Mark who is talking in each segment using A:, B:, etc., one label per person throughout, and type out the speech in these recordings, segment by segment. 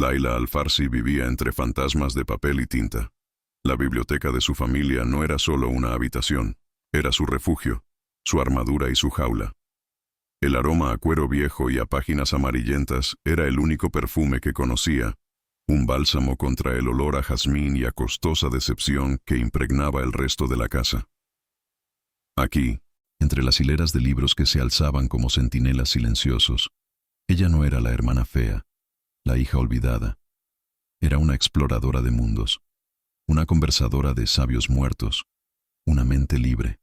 A: Laila Al-Farsi vivía entre fantasmas de papel y tinta. La biblioteca de su familia no era solo una habitación, era su refugio, su armadura y su jaula. El aroma a cuero viejo y a páginas amarillentas era el único perfume que conocía, un bálsamo contra el olor a jazmín y a costosa decepción que impregnaba el resto de la casa. Aquí, entre las hileras de libros que se alzaban como centinelas silenciosos, ella no era la hermana fea, la hija olvidada. Era una exploradora de mundos, una conversadora de sabios muertos, una mente libre.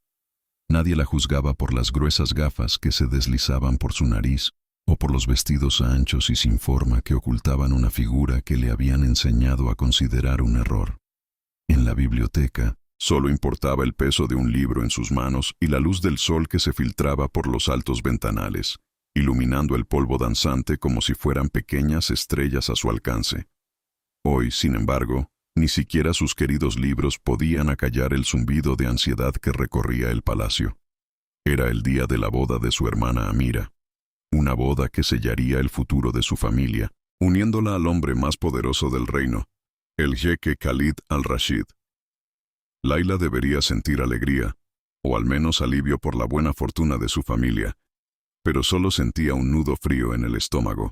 A: Nadie la juzgaba por las gruesas gafas que se deslizaban por su nariz o por los vestidos anchos y sin forma que ocultaban una figura que le habían enseñado a considerar un error. En la biblioteca, solo importaba el peso de un libro en sus manos y la luz del sol que se filtraba por los altos ventanales, iluminando el polvo danzante como si fueran pequeñas estrellas a su alcance. Hoy, sin embargo, ni siquiera sus queridos libros podían acallar el zumbido de ansiedad que recorría el palacio. Era el día de la boda de su hermana Amira, una boda que sellaría el futuro de su familia, uniéndola al hombre más poderoso del reino, el jeque Khalid al-Rashid. Laila debería sentir alegría, o al menos alivio por la buena fortuna de su familia, pero solo sentía un nudo frío en el estómago.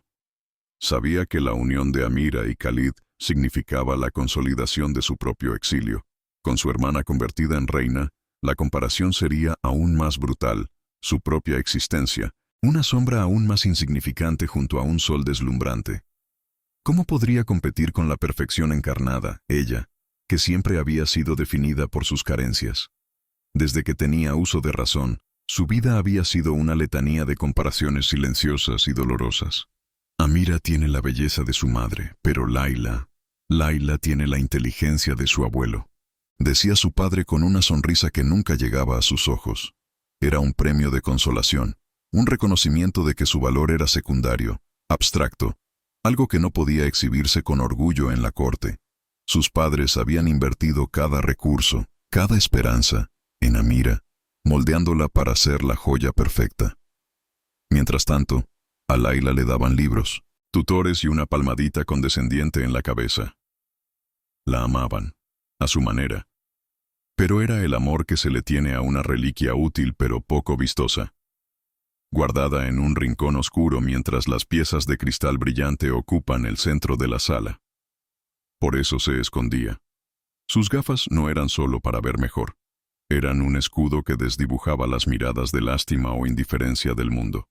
A: Sabía que la unión de Amira y Khalid significaba la consolidación de su propio exilio. Con su hermana convertida en reina, la comparación sería aún más brutal, su propia existencia, una sombra aún más insignificante junto a un sol deslumbrante. ¿Cómo podría competir con la perfección encarnada, ella, que siempre había sido definida por sus carencias? Desde que tenía uso de razón, su vida había sido una letanía de comparaciones silenciosas y dolorosas. Amira tiene la belleza de su madre, pero Laila tiene la inteligencia de su abuelo. Decía su padre con una sonrisa que nunca llegaba a sus ojos. Era un premio de consolación, un reconocimiento de que su valor era secundario, abstracto, algo que no podía exhibirse con orgullo en la corte. Sus padres habían invertido cada recurso, cada esperanza, en Amira, moldeándola para ser la joya perfecta. Mientras tanto, a Laila le daban libros, tutores y una palmadita condescendiente en la cabeza. La amaban, a su manera. Pero era el amor que se le tiene a una reliquia útil pero poco vistosa, guardada en un rincón oscuro mientras las piezas de cristal brillante ocupan el centro de la sala. Por eso se escondía. Sus gafas no eran solo para ver mejor. Eran un escudo que desdibujaba las miradas de lástima o indiferencia del mundo.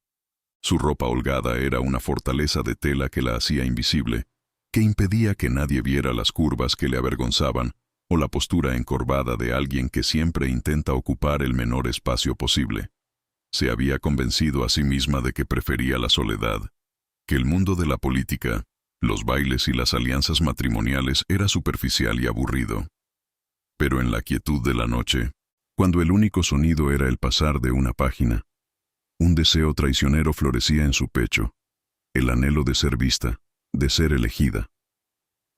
A: Su ropa holgada era una fortaleza de tela que la hacía invisible, que impedía que nadie viera las curvas que le avergonzaban o la postura encorvada de alguien que siempre intenta ocupar el menor espacio posible. Se había convencido a sí misma de que prefería la soledad, que el mundo de la política, los bailes y las alianzas matrimoniales era superficial y aburrido. Pero en la quietud de la noche, cuando el único sonido era el pasar de una página, un deseo traicionero florecía en su pecho, el anhelo de ser vista, de ser elegida.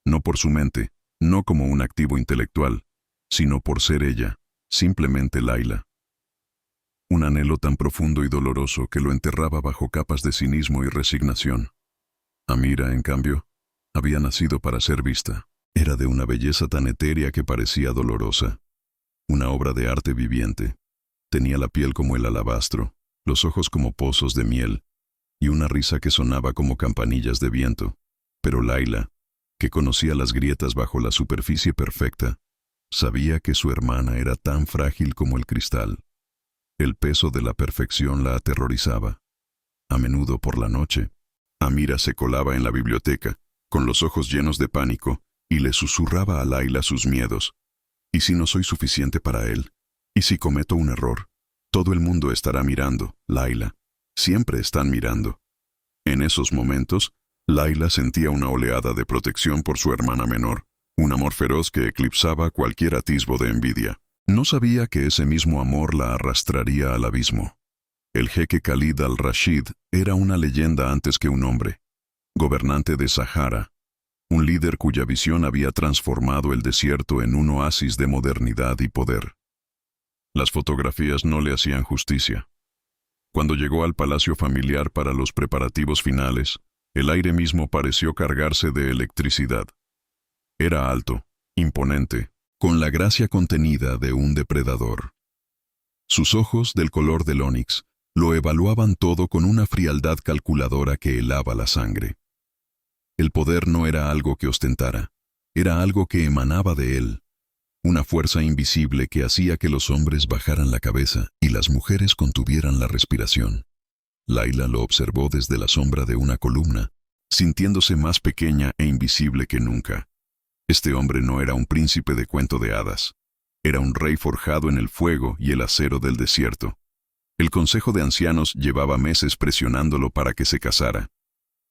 A: No por su mente, no como un activo intelectual, sino por ser ella, simplemente Laila. Un anhelo tan profundo y doloroso que lo enterraba bajo capas de cinismo y resignación. Amira, en cambio, había nacido para ser vista. Era de una belleza tan etérea que parecía dolorosa. Una obra de arte viviente. Tenía la piel como el alabastro, los ojos como pozos de miel, y una risa que sonaba como campanillas de viento. Pero Laila, que conocía las grietas bajo la superficie perfecta, sabía que su hermana era tan frágil como el cristal. El peso de la perfección la aterrorizaba. A menudo por la noche, Amira se colaba en la biblioteca, con los ojos llenos de pánico, y le susurraba a Laila sus miedos. ¿Y si no soy suficiente para él? ¿Y si cometo un error? Todo el mundo estará mirando, Laila. Siempre están mirando. En esos momentos, Laila sentía una oleada de protección por su hermana menor, un amor feroz que eclipsaba cualquier atisbo de envidia. No sabía que ese mismo amor la arrastraría al abismo. El jeque Khalid al-Rashid era una leyenda antes que un hombre. Gobernante de Sahara, un líder cuya visión había transformado el desierto en un oasis de modernidad y poder. Las fotografías no le hacían justicia. Cuando llegó al palacio familiar para los preparativos finales, El aire mismo pareció cargarse de electricidad. Era alto, imponente, con la gracia contenida de un depredador. Sus ojos, del color del ónix, lo evaluaban todo con una frialdad calculadora que helaba la sangre. El poder no era algo que ostentara, era algo que emanaba de él, una fuerza invisible que hacía que los hombres bajaran la cabeza y las mujeres contuvieran la respiración. Layla lo observó desde la sombra de una columna, sintiéndose más pequeña e invisible que nunca. Este hombre no era un príncipe de cuento de hadas, era un rey forjado en el fuego y el acero del desierto. El consejo de ancianos llevaba meses presionándolo para que se casara.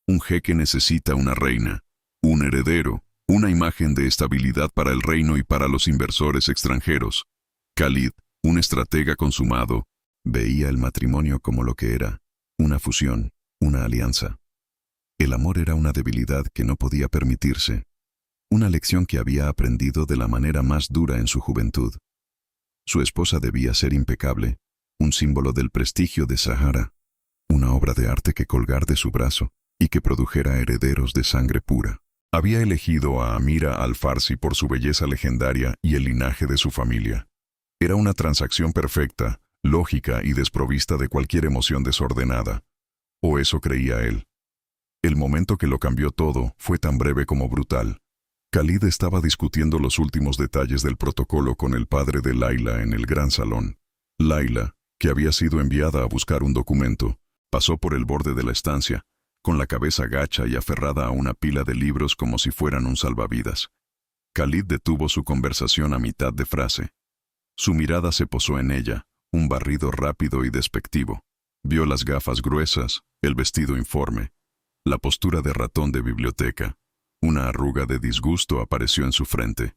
A: Un jeque necesita una reina, un heredero, una imagen de estabilidad para el reino y para los inversores extranjeros. Khalid, un estratega consumado, veía el matrimonio como lo que era, una fusión, una alianza. El amor era una debilidad que no podía permitirse, una lección que había aprendido de la manera más dura en su juventud. Su esposa debía ser impecable, un símbolo del prestigio de Sahara, una obra de arte que colgar de su brazo y que produjera herederos de sangre pura. Había elegido a Amira al-Farsi por su belleza legendaria y el linaje de su familia. Era una transacción perfecta, lógica y desprovista de cualquier emoción desordenada. O eso creía él. El momento que lo cambió todo fue tan breve como brutal. Khalid estaba discutiendo los últimos detalles del protocolo con el padre de Layla en el gran salón. Layla, que había sido enviada a buscar un documento, pasó por el borde de la estancia, con la cabeza gacha y aferrada a una pila de libros como si fueran un salvavidas. Khalid detuvo su conversación a mitad de frase. Su mirada se posó en ella, un barrido rápido y despectivo. Vio las gafas gruesas, el vestido informe, la postura de ratón de biblioteca. Una arruga de disgusto apareció en su frente.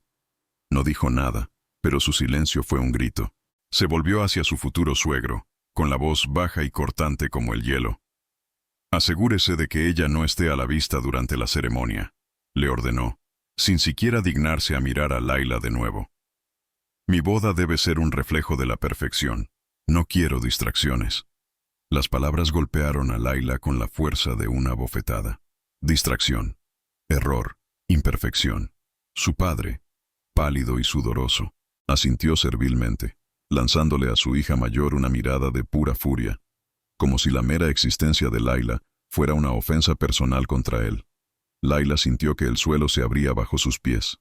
A: No dijo nada, pero su silencio fue un grito. Se volvió hacia su futuro suegro, con la voz baja y cortante como el hielo. «Asegúrese de que ella no esté a la vista durante la ceremonia», le ordenó, sin siquiera dignarse a mirar a Layla de nuevo. «Mi boda debe ser un reflejo de la perfección. No quiero distracciones». Las palabras golpearon a Layla con la fuerza de una bofetada. Distracción, error, imperfección. Su padre, pálido y sudoroso, asintió servilmente, lanzándole a su hija mayor una mirada de pura furia, como si la mera existencia de Layla fuera una ofensa personal contra él. Layla sintió que el suelo se abría bajo sus pies.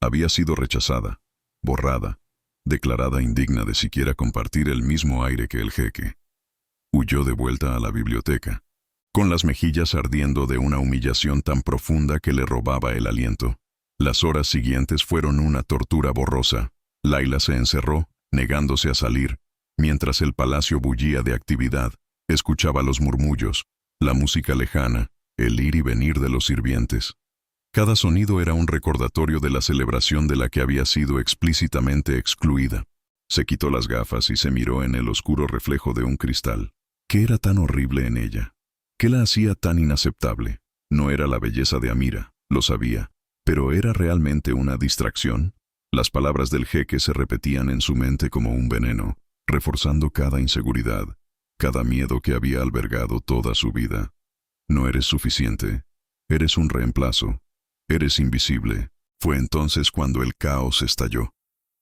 A: Había sido rechazada, borrada, declarada indigna de siquiera compartir el mismo aire que el jeque. Huyó de vuelta a la biblioteca, con las mejillas ardiendo de una humillación tan profunda que le robaba el aliento. Las horas siguientes fueron una tortura borrosa. Layla se encerró, negándose a salir, mientras el palacio bullía de actividad. Escuchaba los murmullos, la música lejana, el ir y venir de los sirvientes. Cada sonido era un recordatorio de la celebración de la que había sido explícitamente excluida. Se quitó las gafas y se miró en el oscuro reflejo de un cristal. ¿Qué era tan horrible en ella? ¿Qué la hacía tan inaceptable? No era la belleza de Amira, lo sabía, pero ¿era realmente una distracción? Las palabras del jeque se repetían en su mente como un veneno, reforzando cada inseguridad, cada miedo que había albergado toda su vida. No eres suficiente, eres un reemplazo, eres invisible. Fue entonces cuando el caos estalló.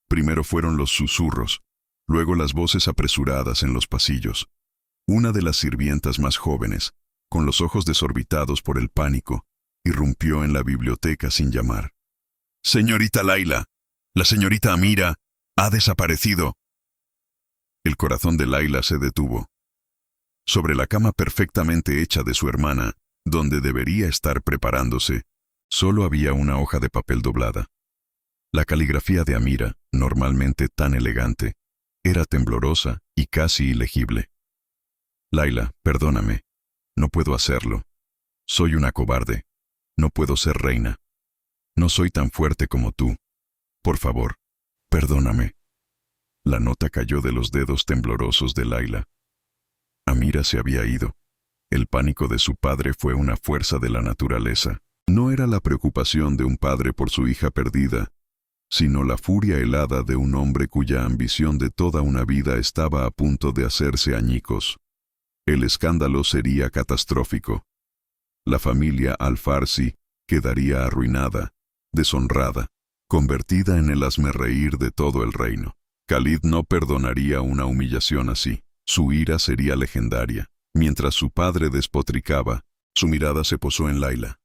A: Primero fueron los susurros, luego las voces apresuradas en los pasillos. Una de las sirvientas más jóvenes, con los ojos desorbitados por el pánico, irrumpió en la biblioteca sin llamar. «Señorita Layla, la señorita Amira ha desaparecido». El corazón de Layla se detuvo. Sobre la cama perfectamente hecha de su hermana, donde debería estar preparándose, solo había una hoja de papel doblada. La caligrafía de Amira, normalmente tan elegante, era temblorosa y casi ilegible. «Layla, perdóname. No puedo hacerlo. Soy una cobarde. No puedo ser reina. No soy tan fuerte como tú. Por favor, perdóname». La nota cayó de los dedos temblorosos de Layla. Amira se había ido. El pánico de su padre fue una fuerza de la naturaleza. No era la preocupación de un padre por su hija perdida, sino la furia helada de un hombre cuya ambición de toda una vida estaba a punto de hacerse añicos. El escándalo sería catastrófico. La familia Al-Farsi quedaría arruinada, deshonrada, convertida en el hazmerreír de todo el reino. Khalid no perdonaría una humillación así. Su ira sería legendaria. Mientras su padre despotricaba, su mirada se posó en Layla.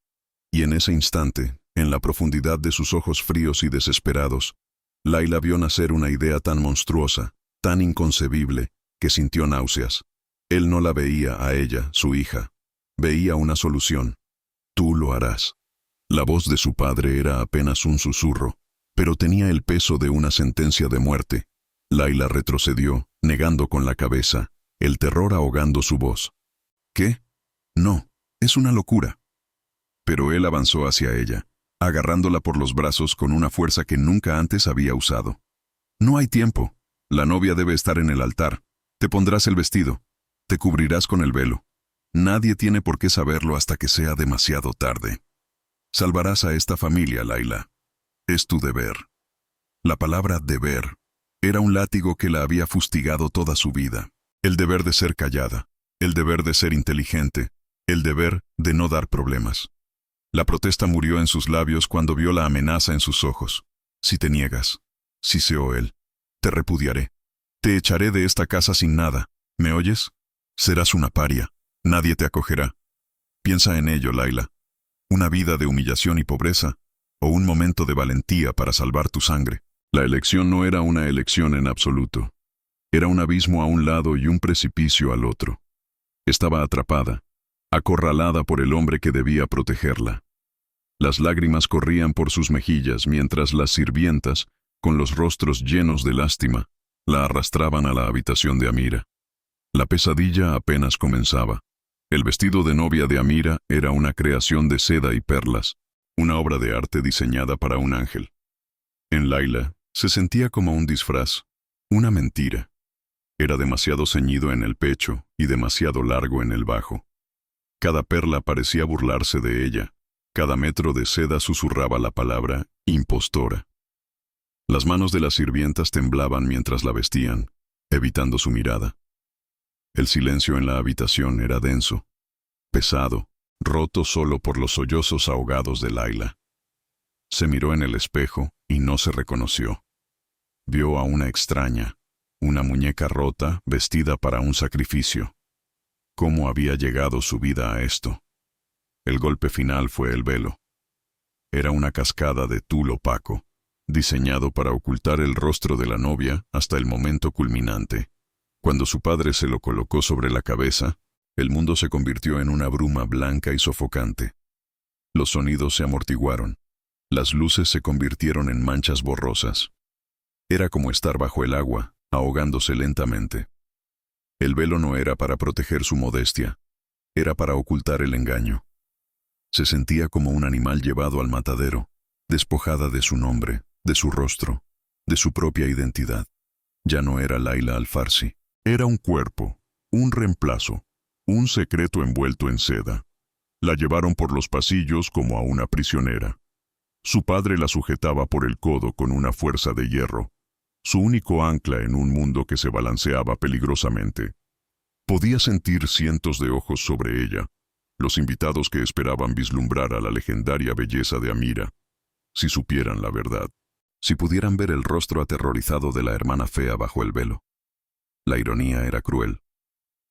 A: Y en ese instante, en la profundidad de sus ojos fríos y desesperados, Layla vio nacer una idea tan monstruosa, tan inconcebible, que sintió náuseas. Él no la veía a ella, su hija. Veía una solución. Tú lo harás. La voz de su padre era apenas un susurro, pero tenía el peso de una sentencia de muerte. Layla retrocedió, negando con la cabeza, el terror ahogando su voz. ¿Qué? No, es una locura. Pero él avanzó hacia ella, agarrándola por los brazos con una fuerza que nunca antes había usado. No hay tiempo. La novia debe estar en el altar. Te pondrás el vestido. Te cubrirás con el velo. Nadie tiene por qué saberlo hasta que sea demasiado tarde. Salvarás a esta familia, Layla. Es tu deber. La palabra deber era un látigo que la había fustigado toda su vida. El deber de ser callada, el deber de ser inteligente, el deber de no dar problemas. La protesta murió en sus labios cuando vio la amenaza en sus ojos. Si te niegas, siseó él, te repudiaré. Te echaré de esta casa sin nada. ¿Me oyes? Serás una paria. Nadie te acogerá. Piensa en ello, Layla. Una vida de humillación y pobreza, o un momento de valentía para salvar tu sangre. La elección no era una elección en absoluto. Era un abismo a un lado y un precipicio al otro. Estaba atrapada, acorralada por el hombre que debía protegerla. Las lágrimas corrían por sus mejillas mientras las sirvientas, con los rostros llenos de lástima, la arrastraban a la habitación de Amira. La pesadilla apenas comenzaba. El vestido de novia de Amira era una creación de seda y perlas, una obra de arte diseñada para un ángel. En Layla se sentía como un disfraz, una mentira. Era demasiado ceñido en el pecho y demasiado largo en el bajo. Cada perla parecía burlarse de ella. Cada metro de seda susurraba la palabra impostora. Las manos de las sirvientas temblaban mientras la vestían, evitando su mirada. El silencio en la habitación era denso, pesado, roto solo por los sollozos ahogados de Layla. Se miró en el espejo y no se reconoció. Vio a una extraña, una muñeca rota vestida para un sacrificio. ¿Cómo había llegado su vida a esto? El golpe final fue el velo. Era una cascada de tul opaco, diseñado para ocultar el rostro de la novia hasta el momento culminante. Cuando su padre se lo colocó sobre la cabeza, el mundo se convirtió en una bruma blanca y sofocante. Los sonidos se amortiguaron. Las luces se convirtieron en manchas borrosas. Era como estar bajo el agua, ahogándose lentamente. El velo no era para proteger su modestia, era para ocultar el engaño. Se sentía como un animal llevado al matadero, despojada de su nombre, de su rostro, de su propia identidad. Ya no era Layla Al-Farsi. Era un cuerpo, un reemplazo, un secreto envuelto en seda. La llevaron por los pasillos como a una prisionera. Su padre la sujetaba por el codo con una fuerza de hierro, su único ancla en un mundo que se balanceaba peligrosamente. Podía sentir cientos de ojos sobre ella, los invitados que esperaban vislumbrar a la legendaria belleza de Amira. Si supieran la verdad, si pudieran ver el rostro aterrorizado de la hermana fea bajo el velo. La ironía era cruel.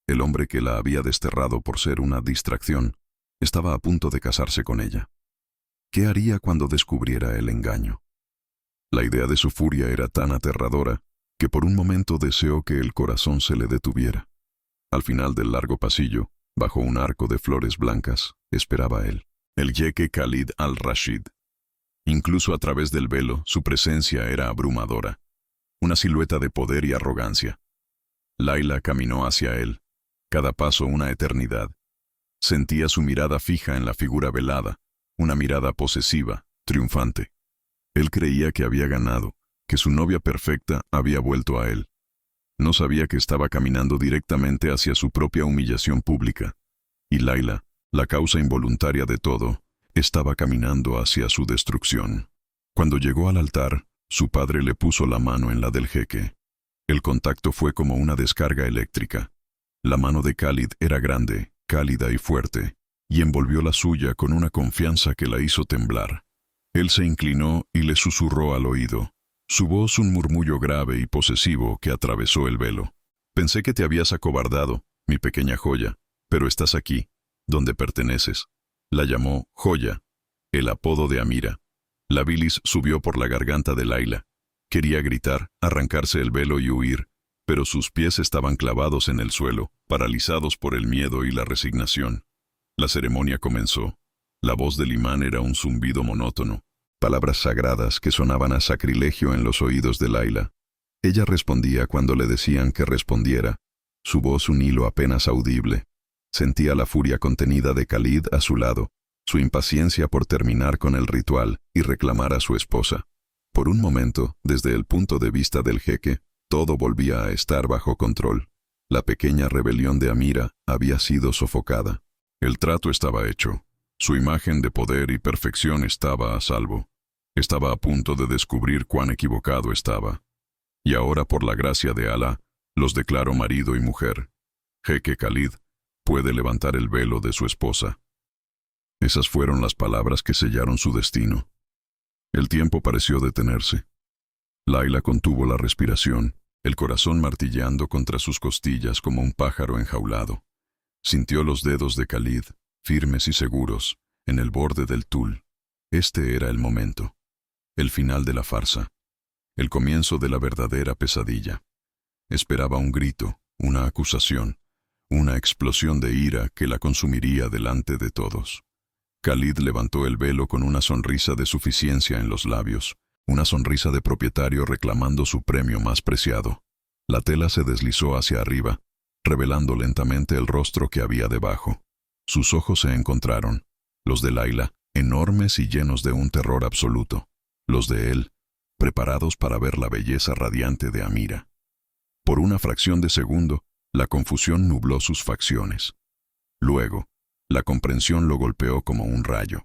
A: El hombre que la había desterrado por ser una distracción estaba a punto de casarse con ella. ¿Qué haría cuando descubriera el engaño? La idea de su furia era tan aterradora que por un momento deseó que el corazón se le detuviera. Al final del largo pasillo, bajo un arco de flores blancas, esperaba él, el jeque Khalid al-Rashid. Incluso a través del velo, su presencia era abrumadora, una silueta de poder y arrogancia. Layla caminó hacia él, cada paso una eternidad. Sentía su mirada fija en la figura velada, una mirada posesiva, triunfante. Él creía que había ganado, que su novia perfecta había vuelto a él. No sabía que estaba caminando directamente hacia su propia humillación pública. Y Layla, la causa involuntaria de todo, estaba caminando hacia su destrucción. Cuando llegó al altar, su padre le puso la mano en la del jeque. El contacto fue como una descarga eléctrica. La mano de Khalid era grande, cálida y fuerte, y envolvió la suya con una confianza que la hizo temblar. Él se inclinó y le susurró al oído, su voz un murmullo grave y posesivo que atravesó el velo. Pensé que te habías acobardado, mi pequeña joya, pero estás aquí, donde perteneces. La llamó Joya, el apodo de Amira. La bilis subió por la garganta de Layla. Quería gritar, arrancarse el velo y huir, pero sus pies estaban clavados en el suelo, paralizados por el miedo y la resignación. La ceremonia comenzó. La voz del imán era un zumbido monótono, palabras sagradas que sonaban a sacrilegio en los oídos de Layla. Ella respondía cuando le decían que respondiera, su voz un hilo apenas audible. Sentía la furia contenida de Khalid a su lado, su impaciencia por terminar con el ritual y reclamar a su esposa. Por un momento, desde el punto de vista del jeque, todo volvía a estar bajo control. La pequeña rebelión de Amira había sido sofocada. El trato estaba hecho. Su imagen de poder y perfección estaba a salvo. Estaba a punto de descubrir cuán equivocado estaba. Y ahora, por la gracia de Alá, los declaro marido y mujer. Jeque Khalid puede levantar el velo de su esposa. Esas fueron las palabras que sellaron su destino. El tiempo pareció detenerse. Layla contuvo la respiración, el corazón martilleando contra sus costillas como un pájaro enjaulado. Sintió los dedos de Khalid, firmes y seguros, en el borde del tul. Este era el momento. El final de la farsa. El comienzo de la verdadera pesadilla. Esperaba un grito, una acusación, una explosión de ira que la consumiría delante de todos. Khalid levantó el velo con una sonrisa de suficiencia en los labios, una sonrisa de propietario reclamando su premio más preciado. La tela se deslizó hacia arriba, revelando lentamente el rostro que había debajo. Sus ojos se encontraron, los de Layla, enormes y llenos de un terror absoluto, los de él, preparados para ver la belleza radiante de Amira. Por una fracción de segundo, la confusión nubló sus facciones. Luego, la comprensión lo golpeó como un rayo.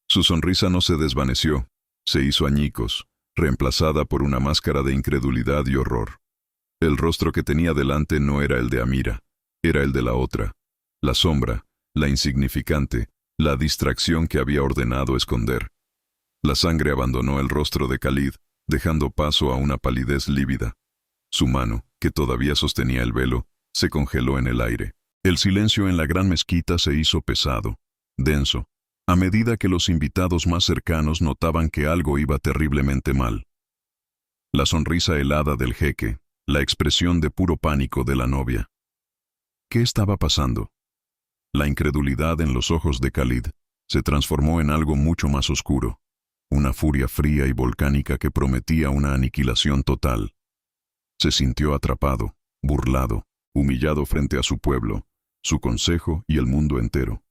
A: Su sonrisa no se desvaneció, se hizo añicos, reemplazada por una máscara de incredulidad y horror. El rostro que tenía delante no era el de Amira, era el de la otra, la sombra, la insignificante, la distracción que había ordenado esconder. La sangre abandonó el rostro de Khalid, dejando paso a una palidez lívida. Su mano, que todavía sostenía el velo, se congeló en el aire. El silencio en la gran mezquita se hizo pesado, denso, a medida que los invitados más cercanos notaban que algo iba terriblemente mal. La sonrisa helada del jeque, la expresión de puro pánico de la novia. ¿Qué estaba pasando? La incredulidad en los ojos de Khalid se transformó en algo mucho más oscuro, una furia fría y volcánica que prometía una aniquilación total. Se sintió atrapado, burlado, humillado frente a su pueblo, su consejo y el mundo entero.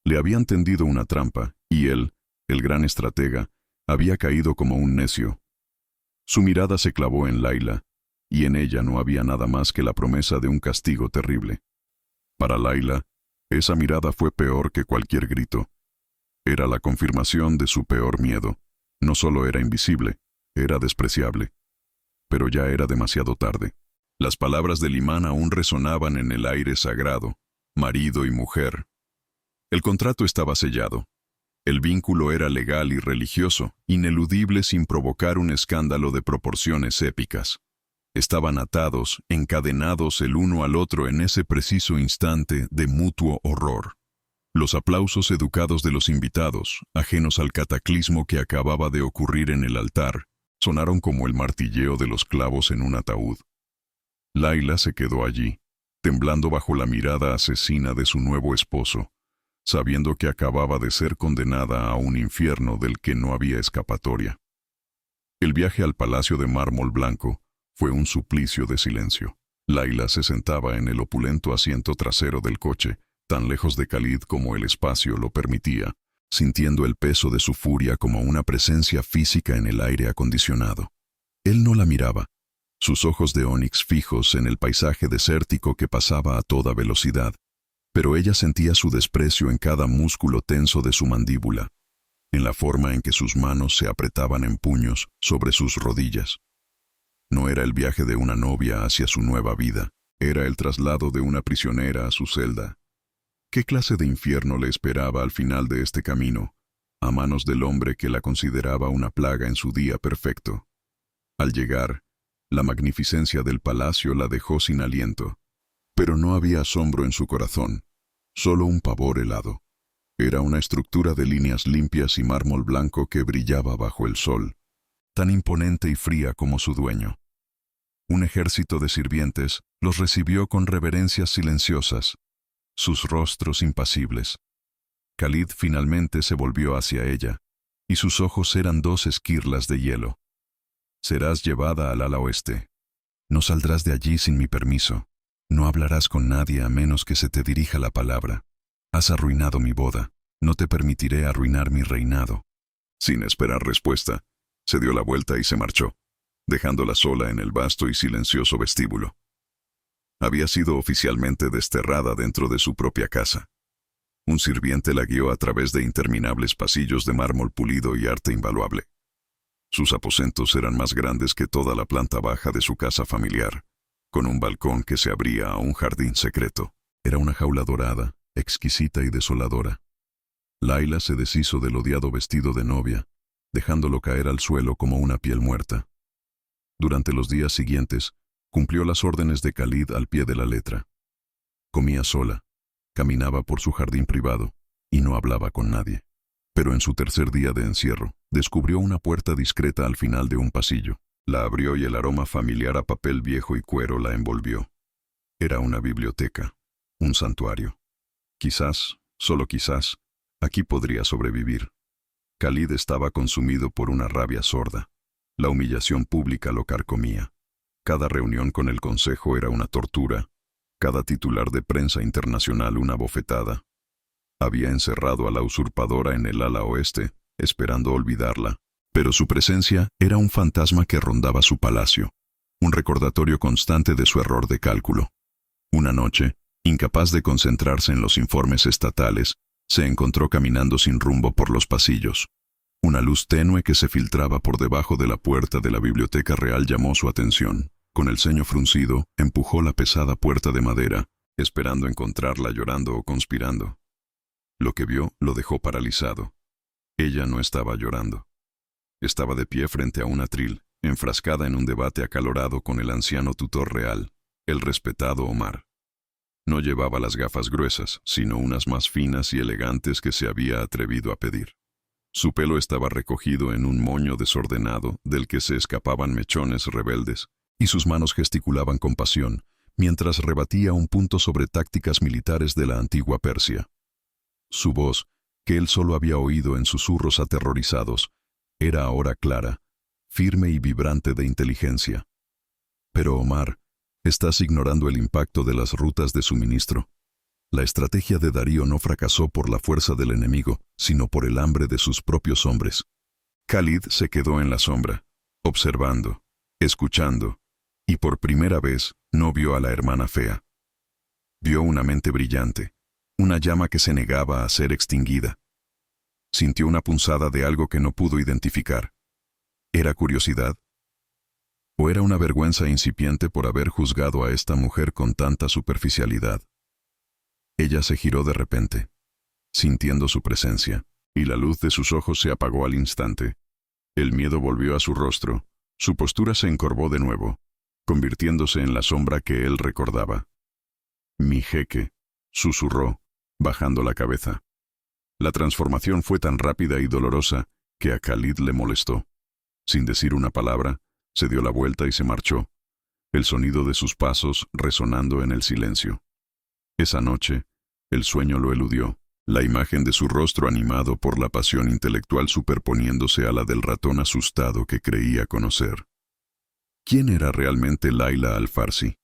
A: Le habían tendido una trampa, y él, el gran estratega, había caído como un necio. Su mirada se clavó en Layla, y en ella no había nada más que la promesa de un castigo terrible. Para Layla, esa mirada fue peor que cualquier grito. Era la confirmación de su peor miedo. No solo era invisible, era despreciable. Pero ya era demasiado tarde. Las palabras del imán aún resonaban en el aire sagrado, marido y mujer. El contrato estaba sellado. El vínculo era legal y religioso, ineludible sin provocar un escándalo de proporciones épicas. Estaban atados, encadenados el uno al otro en ese preciso instante de mutuo horror. Los aplausos educados de los invitados, ajenos al cataclismo que acababa de ocurrir en el altar, sonaron como el martilleo de los clavos en un ataúd. Layla se quedó allí, temblando bajo la mirada asesina de su nuevo esposo, sabiendo que acababa de ser condenada a un infierno del que no había escapatoria. El viaje al palacio de mármol blanco fue un suplicio de silencio. Layla se sentaba en el opulento asiento trasero del coche, tan lejos de Khalid como el espacio lo permitía, sintiendo el peso de su furia como una presencia física en el aire acondicionado. Él no la miraba, sus ojos de ónix fijos en el paisaje desértico que pasaba a toda velocidad, pero ella sentía su desprecio en cada músculo tenso de su mandíbula, en la forma en que sus manos se apretaban en puños sobre sus rodillas. No era el viaje de una novia hacia su nueva vida, era el traslado de una prisionera a su celda. ¿Qué clase de infierno le esperaba al final de este camino, a manos del hombre que la consideraba una plaga en su día perfecto? Al llegar, la magnificencia del palacio la dejó sin aliento, pero no había asombro en su corazón, solo un pavor helado. Era una estructura de líneas limpias y mármol blanco que brillaba bajo el sol, tan imponente y fría como su dueño. Un ejército de sirvientes los recibió con reverencias silenciosas, sus rostros impasibles. Khalid finalmente se volvió hacia ella, y sus ojos eran dos esquirlas de hielo. Serás llevada al ala oeste. No saldrás de allí sin mi permiso. No hablarás con nadie a menos que se te dirija la palabra. Has arruinado mi boda. No te permitiré arruinar mi reinado. Sin esperar respuesta, se dio la vuelta y se marchó, dejándola sola en el vasto y silencioso vestíbulo. Había sido oficialmente desterrada dentro de su propia casa. Un sirviente la guió a través de interminables pasillos de mármol pulido y arte invaluable. Sus aposentos eran más grandes que toda la planta baja de su casa familiar, con un balcón que se abría a un jardín secreto. Era una jaula dorada, exquisita y desoladora. Laila se deshizo del odiado vestido de novia, dejándolo caer al suelo como una piel muerta. Durante los días siguientes, cumplió las órdenes de Khalid al pie de la letra. Comía sola, caminaba por su jardín privado y no hablaba con nadie. Pero en su tercer día de encierro, descubrió una puerta discreta al final de un pasillo. La abrió y el aroma familiar a papel viejo y cuero la envolvió. Era una biblioteca, un santuario. Quizás, solo quizás, aquí podría sobrevivir. Khalid estaba consumido por una rabia sorda. La humillación pública lo carcomía. Cada reunión con el consejo era una tortura, cada titular de prensa internacional una bofetada. Había encerrado a la usurpadora en el ala oeste, esperando olvidarla, pero su presencia era un fantasma que rondaba su palacio, un recordatorio constante de su error de cálculo. Una noche, incapaz de concentrarse en los informes estatales, se encontró caminando sin rumbo por los pasillos. Una luz tenue que se filtraba por debajo de la puerta de la Biblioteca Real llamó su atención. Con el ceño fruncido, empujó la pesada puerta de madera, esperando encontrarla llorando o conspirando. Lo que vio lo dejó paralizado. Ella no estaba llorando. Estaba de pie frente a un atril, enfrascada en un debate acalorado con el anciano tutor real, el respetado Omar. No llevaba las gafas gruesas, sino unas más finas y elegantes que se había atrevido a pedir. Su pelo estaba recogido en un moño desordenado del que se escapaban mechones rebeldes, y sus manos gesticulaban con pasión, mientras rebatía un punto sobre tácticas militares de la antigua Persia. Su voz, que él solo había oído en susurros aterrorizados, era ahora clara, firme y vibrante de inteligencia. Pero Omar, estás ignorando el impacto de las rutas de suministro. La estrategia de Darío no fracasó por la fuerza del enemigo, sino por el hambre de sus propios hombres. Khalid se quedó en la sombra, observando, escuchando, y por primera vez no vio a la hermana fea. Vio una mente brillante, una llama que se negaba a ser extinguida. Sintió una punzada de algo que no pudo identificar. ¿Era curiosidad? ¿O era una vergüenza incipiente por haber juzgado a esta mujer con tanta superficialidad? Ella se giró de repente, sintiendo su presencia, y la luz de sus ojos se apagó al instante. El miedo volvió a su rostro, su postura se encorvó de nuevo, convirtiéndose en la sombra que él recordaba. «Mi jeque», susurró, bajando la cabeza. La transformación fue tan rápida y dolorosa que a Khalid le molestó. Sin decir una palabra, se dio la vuelta y se marchó, el sonido de sus pasos resonando en el silencio. Esa noche, el sueño lo eludió, la imagen de su rostro animado por la pasión intelectual superponiéndose a la del ratón asustado que creía conocer. ¿Quién era realmente Laila al-Farsi?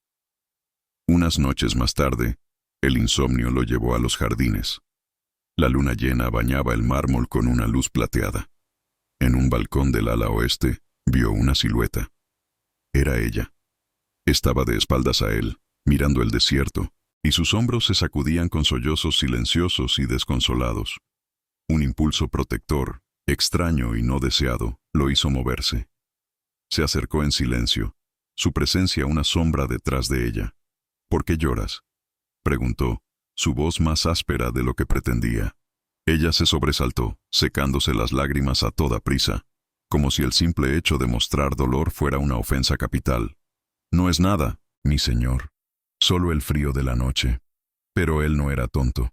A: Unas noches más tarde, el insomnio lo llevó a los jardines. La luna llena bañaba el mármol con una luz plateada. En un balcón del ala oeste, vio una silueta. Era ella. Estaba de espaldas a él, mirando el desierto, y sus hombros se sacudían con sollozos silenciosos y desconsolados. Un impulso protector, extraño y no deseado, lo hizo moverse. Se acercó en silencio, su presencia una sombra detrás de ella. «¿Por qué lloras?», preguntó, su voz más áspera de lo que pretendía. Ella se sobresaltó, secándose las lágrimas a toda prisa, como si el simple hecho de mostrar dolor fuera una ofensa capital. «No es nada, mi señor. Solo el frío de la noche». Pero él no era tonto.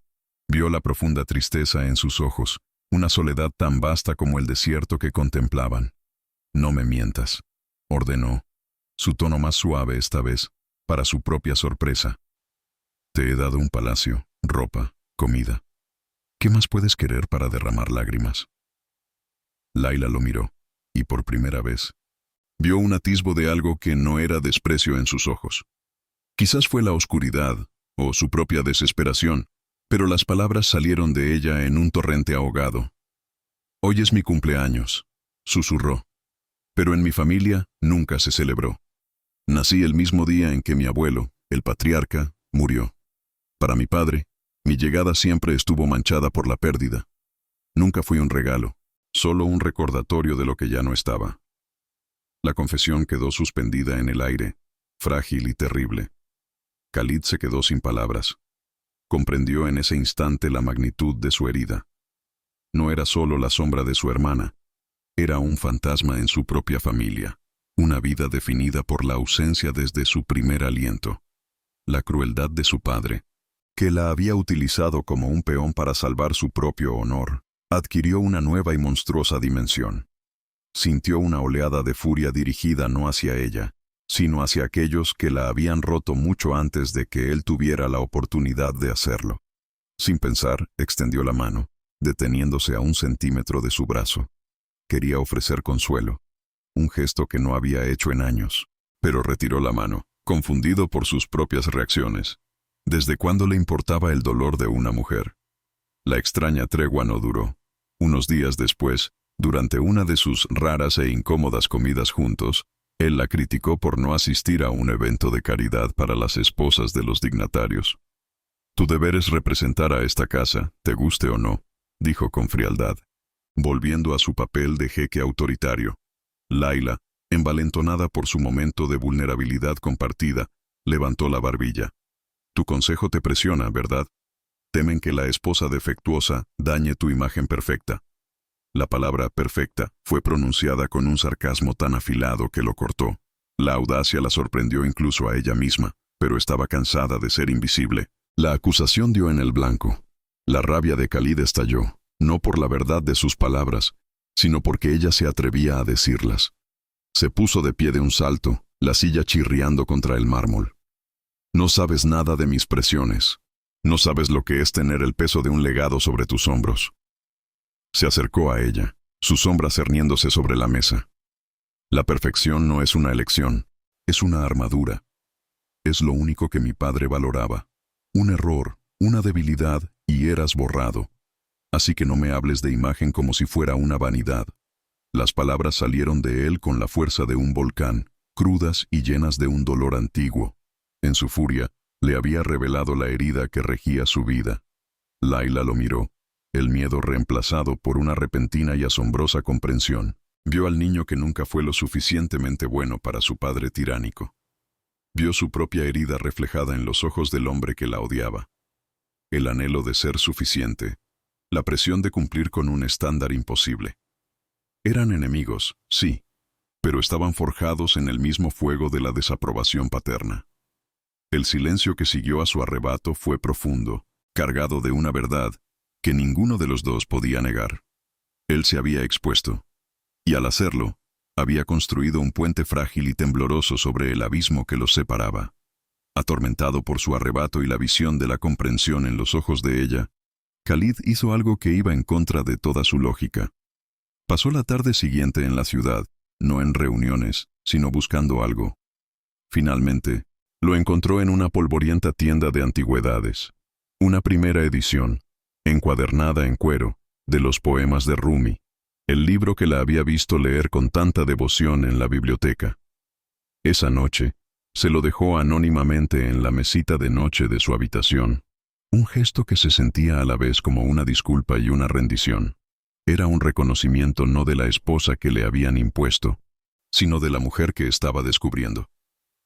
A: Vio la profunda tristeza en sus ojos, una soledad tan vasta como el desierto que contemplaban. «No me mientas», ordenó, su tono más suave esta vez, para su propia sorpresa. «Te he dado un palacio, ropa, comida. ¿Qué más puedes querer para derramar lágrimas?» Laila lo miró, y por primera vez, vio un atisbo de algo que no era desprecio en sus ojos. Quizás fue la oscuridad, o su propia desesperación, pero las palabras salieron de ella en un torrente ahogado. «Hoy es mi cumpleaños», susurró. «Pero en mi familia nunca se celebró. Nací el mismo día en que mi abuelo, el patriarca, murió. Para mi padre, mi llegada siempre estuvo manchada por la pérdida. Nunca fui un regalo, solo un recordatorio de lo que ya no estaba». La confesión quedó suspendida en el aire, frágil y terrible. Khalid se quedó sin palabras. Comprendió en ese instante la magnitud de su herida. No era solo la sombra de su hermana, era un fantasma en su propia familia, una vida definida por la ausencia desde su primer aliento. La crueldad de su padre, que la había utilizado como un peón para salvar su propio honor, adquirió una nueva y monstruosa dimensión. Sintió una oleada de furia dirigida no hacia ella, sino hacia aquellos que la habían roto mucho antes de que él tuviera la oportunidad de hacerlo. Sin pensar, extendió la mano, deteniéndose a 1 centímetro de su brazo. Quería ofrecer consuelo, un gesto que no había hecho en años, pero retiró la mano, confundido por sus propias reacciones. ¿Desde cuándo le importaba el dolor de una mujer? La extraña tregua no duró. Unos días después, durante una de sus raras e incómodas comidas juntos, él la criticó por no asistir a un evento de caridad para las esposas de los dignatarios. «Tu deber es representar a esta casa, te guste o no», dijo con frialdad, volviendo a su papel de jeque autoritario. Laila, envalentonada por su momento de vulnerabilidad compartida, levantó la barbilla. «Tu consejo te presiona, ¿verdad? Temen que la esposa defectuosa dañe tu imagen perfecta». La palabra perfecta fue pronunciada con un sarcasmo tan afilado que lo cortó. La audacia la sorprendió incluso a ella misma, pero estaba cansada de ser invisible. La acusación dio en el blanco. La rabia de Khalid estalló, no por la verdad de sus palabras, sino porque ella se atrevía a decirlas. Se puso de pie de un salto, la silla chirriando contra el mármol. «No sabes nada de mis presiones. No sabes lo que es tener el peso de un legado sobre tus hombros». Se acercó a ella, su sombra cerniéndose sobre la mesa. «La perfección no es una elección, es una armadura. Es lo único que mi padre valoraba. Un error, una debilidad, y eras borrado. Así que no me hables de imagen como si fuera una vanidad». Las palabras salieron de él con la fuerza de un volcán, crudas y llenas de un dolor antiguo. En su furia, le había revelado la herida que regía su vida. Laila lo miró, el miedo reemplazado por una repentina y asombrosa comprensión. Vio al niño que nunca fue lo suficientemente bueno para su padre tiránico. Vio su propia herida reflejada en los ojos del hombre que la odiaba. El anhelo de ser suficiente, la presión de cumplir con un estándar imposible. Eran enemigos, sí, pero estaban forjados en el mismo fuego de la desaprobación paterna. El silencio que siguió a su arrebato fue profundo, cargado de una verdad que ninguno de los dos podía negar. Él se había expuesto, y al hacerlo, había construido un puente frágil y tembloroso sobre el abismo que los separaba. Atormentado por su arrebato y la visión de la comprensión en los ojos de ella, Khalid hizo algo que iba en contra de toda su lógica. Pasó la tarde siguiente en la ciudad, no en reuniones, sino buscando algo. Finalmente, lo encontró en una polvorienta tienda de antigüedades. Una primera edición, encuadernada en cuero, de los poemas de Rumi, el libro que la había visto leer con tanta devoción en la biblioteca. Esa noche, se lo dejó anónimamente en la mesita de noche de su habitación, un gesto que se sentía a la vez como una disculpa y una rendición. Era un reconocimiento no de la esposa que le habían impuesto, sino de la mujer que estaba descubriendo.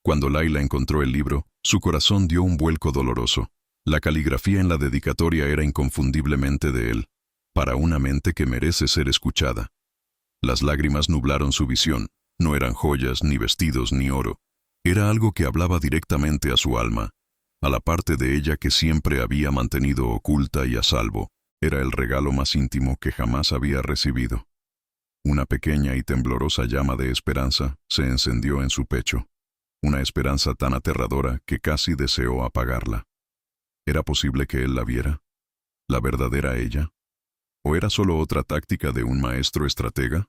A: Cuando Laila encontró el libro, su corazón dio un vuelco doloroso. La caligrafía en la dedicatoria era inconfundiblemente de él, para una mente que merece ser escuchada. Las lágrimas nublaron su visión. No eran joyas, ni vestidos, ni oro. Era algo que hablaba directamente a su alma, a la parte de ella que siempre había mantenido oculta y a salvo. Era el regalo más íntimo que jamás había recibido. Una pequeña y temblorosa llama de esperanza se encendió en su pecho. Una esperanza tan aterradora que casi deseó apagarla. ¿Era posible que él la viera? ¿La verdadera ella? ¿O era solo otra táctica de un maestro estratega?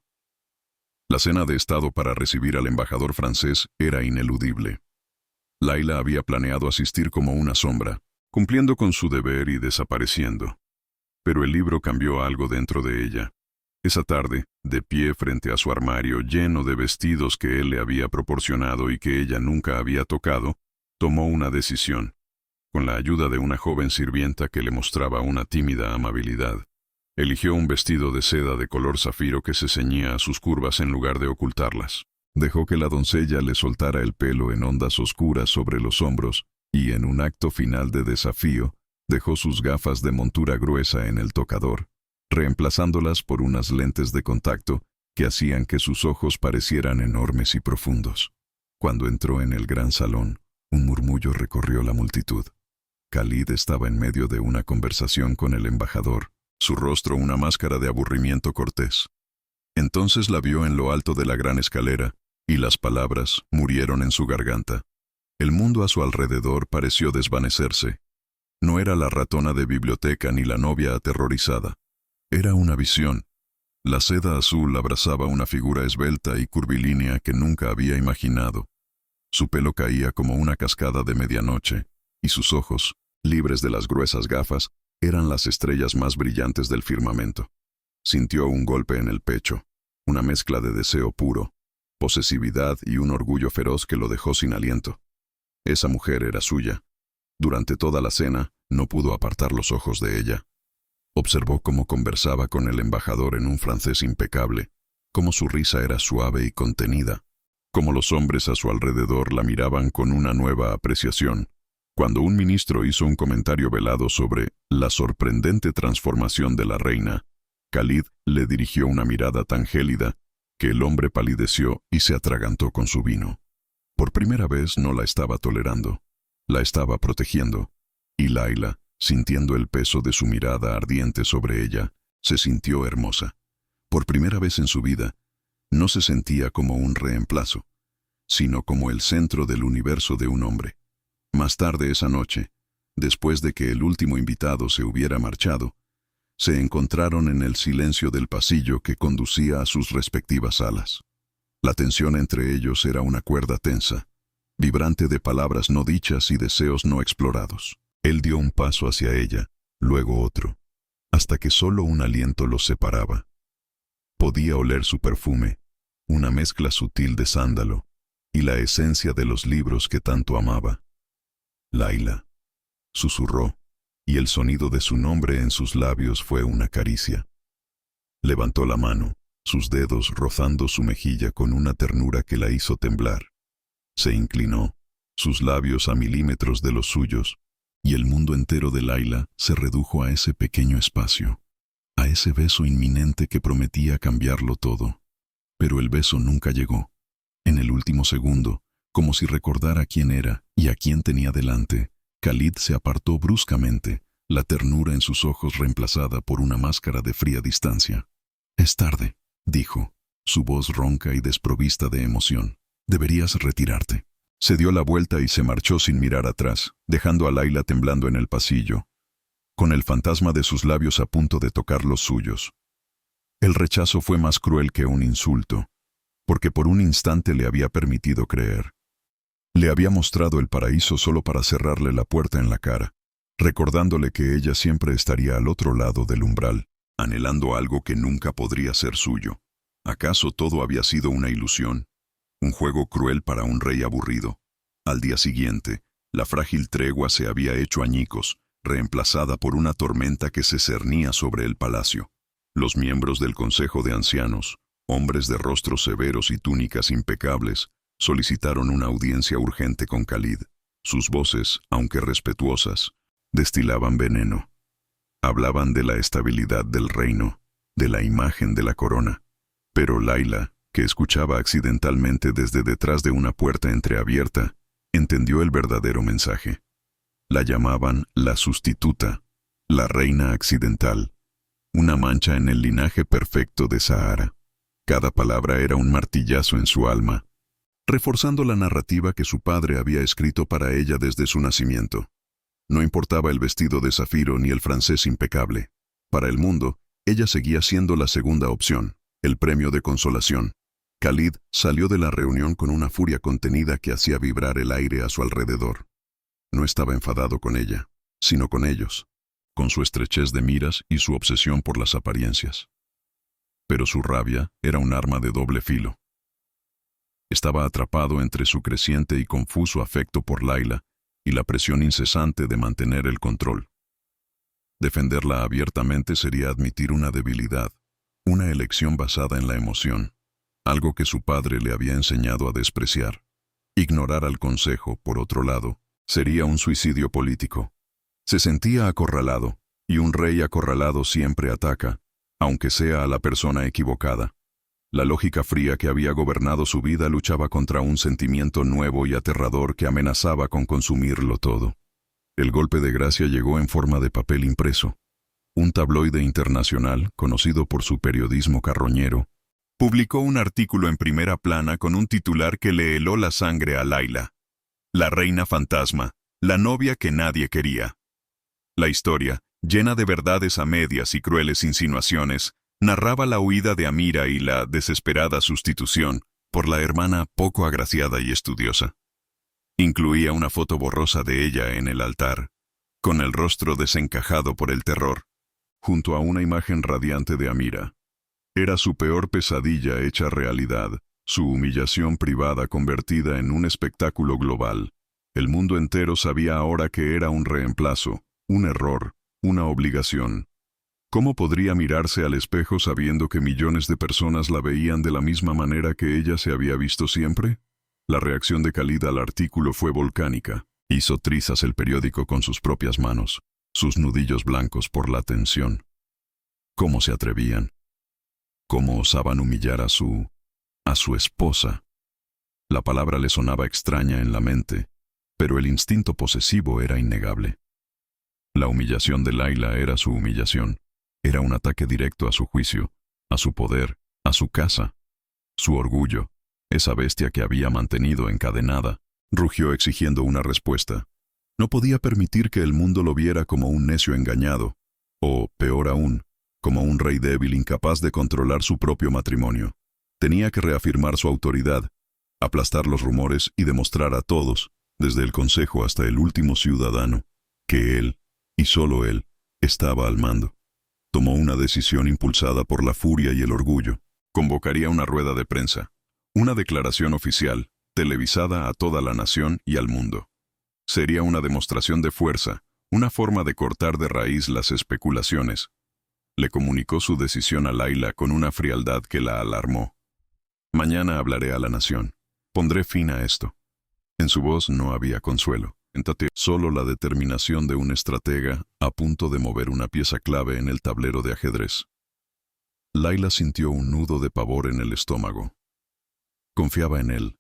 A: La cena de estado para recibir al embajador francés era ineludible. Laila había planeado asistir como una sombra, cumpliendo con su deber y desapareciendo. Pero el libro cambió algo dentro de ella. Esa tarde, de pie frente a su armario lleno de vestidos que él le había proporcionado y que ella nunca había tocado, tomó una decisión. Con la ayuda de una joven sirvienta que le mostraba una tímida amabilidad, eligió un vestido de seda de color zafiro que se ceñía a sus curvas en lugar de ocultarlas. Dejó que la doncella le soltara el pelo en ondas oscuras sobre los hombros y, en un acto final de desafío, dejó sus gafas de montura gruesa en el tocador, reemplazándolas por unas lentes de contacto que hacían que sus ojos parecieran enormes y profundos. Cuando entró en el gran salón, un murmullo recorrió la multitud. Khalid estaba en medio de una conversación con el embajador, su rostro una máscara de aburrimiento cortés. Entonces la vio en lo alto de la gran escalera, y las palabras murieron en su garganta. El mundo a su alrededor pareció desvanecerse. No era la ratona de biblioteca ni la novia aterrorizada. Era una visión. La seda azul abrazaba una figura esbelta y curvilínea que nunca había imaginado. Su pelo caía como una cascada de medianoche, y sus ojos, libres de las gruesas gafas, eran las estrellas más brillantes del firmamento. Sintió un golpe en el pecho, una mezcla de deseo puro, posesividad y un orgullo feroz que lo dejó sin aliento. Esa mujer era suya. Durante toda la cena, no pudo apartar los ojos de ella. Observó cómo conversaba con el embajador en un francés impecable, cómo su risa era suave y contenida, cómo los hombres a su alrededor la miraban con una nueva apreciación. Cuando un ministro hizo un comentario velado sobre la sorprendente transformación de la reina, Khalid le dirigió una mirada tan gélida que el hombre palideció y se atragantó con su vino. Por primera vez no la estaba tolerando, la estaba protegiendo, y Laila, sintiendo el peso de su mirada ardiente sobre ella, se sintió hermosa. Por primera vez en su vida, no se sentía como un reemplazo, sino como el centro del universo de un hombre. Más tarde esa noche, después de que el último invitado se hubiera marchado, se encontraron en el silencio del pasillo que conducía a sus respectivas salas. La tensión entre ellos era una cuerda tensa, vibrante de palabras no dichas y deseos no explorados. Él dio un paso hacia ella, luego otro, hasta que solo un aliento los separaba. Podía oler su perfume, una mezcla sutil de sándalo, y la esencia de los libros que tanto amaba. Laila, susurró, y el sonido de su nombre en sus labios fue una caricia. Levantó la mano, sus dedos rozando su mejilla con una ternura que la hizo temblar. Se inclinó, sus labios a milímetros de los suyos, y el mundo entero de Laila se redujo a ese pequeño espacio, a ese beso inminente que prometía cambiarlo todo. Pero el beso nunca llegó. En el último segundo, como si recordara quién era y a quién tenía delante, Khalid se apartó bruscamente, la ternura en sus ojos reemplazada por una máscara de fría distancia. «Es tarde», dijo, su voz ronca y desprovista de emoción. «Deberías retirarte». Se dio la vuelta y se marchó sin mirar atrás, dejando a Laila temblando en el pasillo, con el fantasma de sus labios a punto de tocar los suyos. El rechazo fue más cruel que un insulto, porque por un instante le había permitido creer. Le había mostrado el paraíso solo para cerrarle la puerta en la cara, recordándole que ella siempre estaría al otro lado del umbral, anhelando algo que nunca podría ser suyo. ¿Acaso todo había sido una ilusión? Un juego cruel para un rey aburrido. Al día siguiente, la frágil tregua se había hecho añicos, reemplazada por una tormenta que se cernía sobre el palacio. Los miembros del Consejo de Ancianos, hombres de rostros severos y túnicas impecables, solicitaron una audiencia urgente con Khalid. Sus voces, aunque respetuosas, Destilaban veneno. Hablaban de la estabilidad del reino, de la imagen de la corona. Pero Layla, que escuchaba accidentalmente desde detrás de una puerta entreabierta, entendió el verdadero mensaje. La llamaban la sustituta, la reina accidental, una mancha en el linaje perfecto de Sahara. Cada palabra era un martillazo en su alma, reforzando la narrativa que su padre había escrito para ella desde su nacimiento. No importaba el vestido de zafiro ni el francés impecable. Para el mundo, ella seguía siendo la segunda opción, el premio de consolación. Khalid salió de la reunión con una furia contenida que hacía vibrar el aire a su alrededor. No estaba enfadado con ella, sino con ellos, con su estrechez de miras y su obsesión por las apariencias. Pero su rabia era un arma de doble filo. Estaba atrapado entre su creciente y confuso afecto por Layla y la presión incesante de mantener el control. Defenderla abiertamente sería admitir una debilidad, una elección basada en la emoción, algo que su padre le había enseñado a despreciar. Ignorar al consejo, por otro lado, sería un suicidio político. Se sentía acorralado, y un rey acorralado siempre ataca, aunque sea a la persona equivocada. La lógica fría que había gobernado su vida luchaba contra un sentimiento nuevo y aterrador que amenazaba con consumirlo todo. El golpe de gracia llegó en forma de papel impreso. Un tabloide internacional, conocido por su periodismo carroñero, publicó un artículo en primera plana con un titular que le heló la sangre a Layla. La reina fantasma, la novia que nadie quería. La historia, llena de verdades a medias y crueles insinuaciones, narraba la huida de Amira y la desesperada sustitución por la hermana poco agraciada y estudiosa. Incluía una foto borrosa de ella en el altar, con el rostro desencajado por el terror, junto a una imagen radiante de Amira. Era su peor pesadilla hecha realidad, su humillación privada convertida en un espectáculo global. El mundo entero sabía ahora que era un reemplazo, un error, una obligación. ¿Cómo podría mirarse al espejo sabiendo que millones de personas la veían de la misma manera que ella se había visto siempre? La reacción de Khalid al artículo fue volcánica. Hizo trizas el periódico con sus propias manos, sus nudillos blancos por la tensión. ¿Cómo se atrevían? ¿Cómo osaban humillar a su esposa? La palabra le sonaba extraña en la mente, pero el instinto posesivo era innegable. La humillación de Layla era su humillación. Era un ataque directo a su juicio, a su poder, a su casa. Su orgullo, esa bestia que había mantenido encadenada, rugió exigiendo una respuesta. No podía permitir que el mundo lo viera como un necio engañado, o, peor aún, como un rey débil incapaz de controlar su propio matrimonio. Tenía que reafirmar su autoridad, aplastar los rumores y demostrar a todos, desde el consejo hasta el último ciudadano, que él, y solo él, estaba al mando. Tomó una decisión impulsada por la furia y el orgullo. Convocaría una rueda de prensa, una declaración oficial, televisada a toda la nación y al mundo. Sería una demostración de fuerza, una forma de cortar de raíz las especulaciones. Le comunicó su decisión a Layla con una frialdad que la alarmó. Mañana hablaré a la nación. Pondré fin a esto. En su voz no había consuelo. Solo la determinación de un estratega a punto de mover una pieza clave en el tablero de ajedrez. Layla sintió un nudo de pavor en el estómago. Confiaba en él.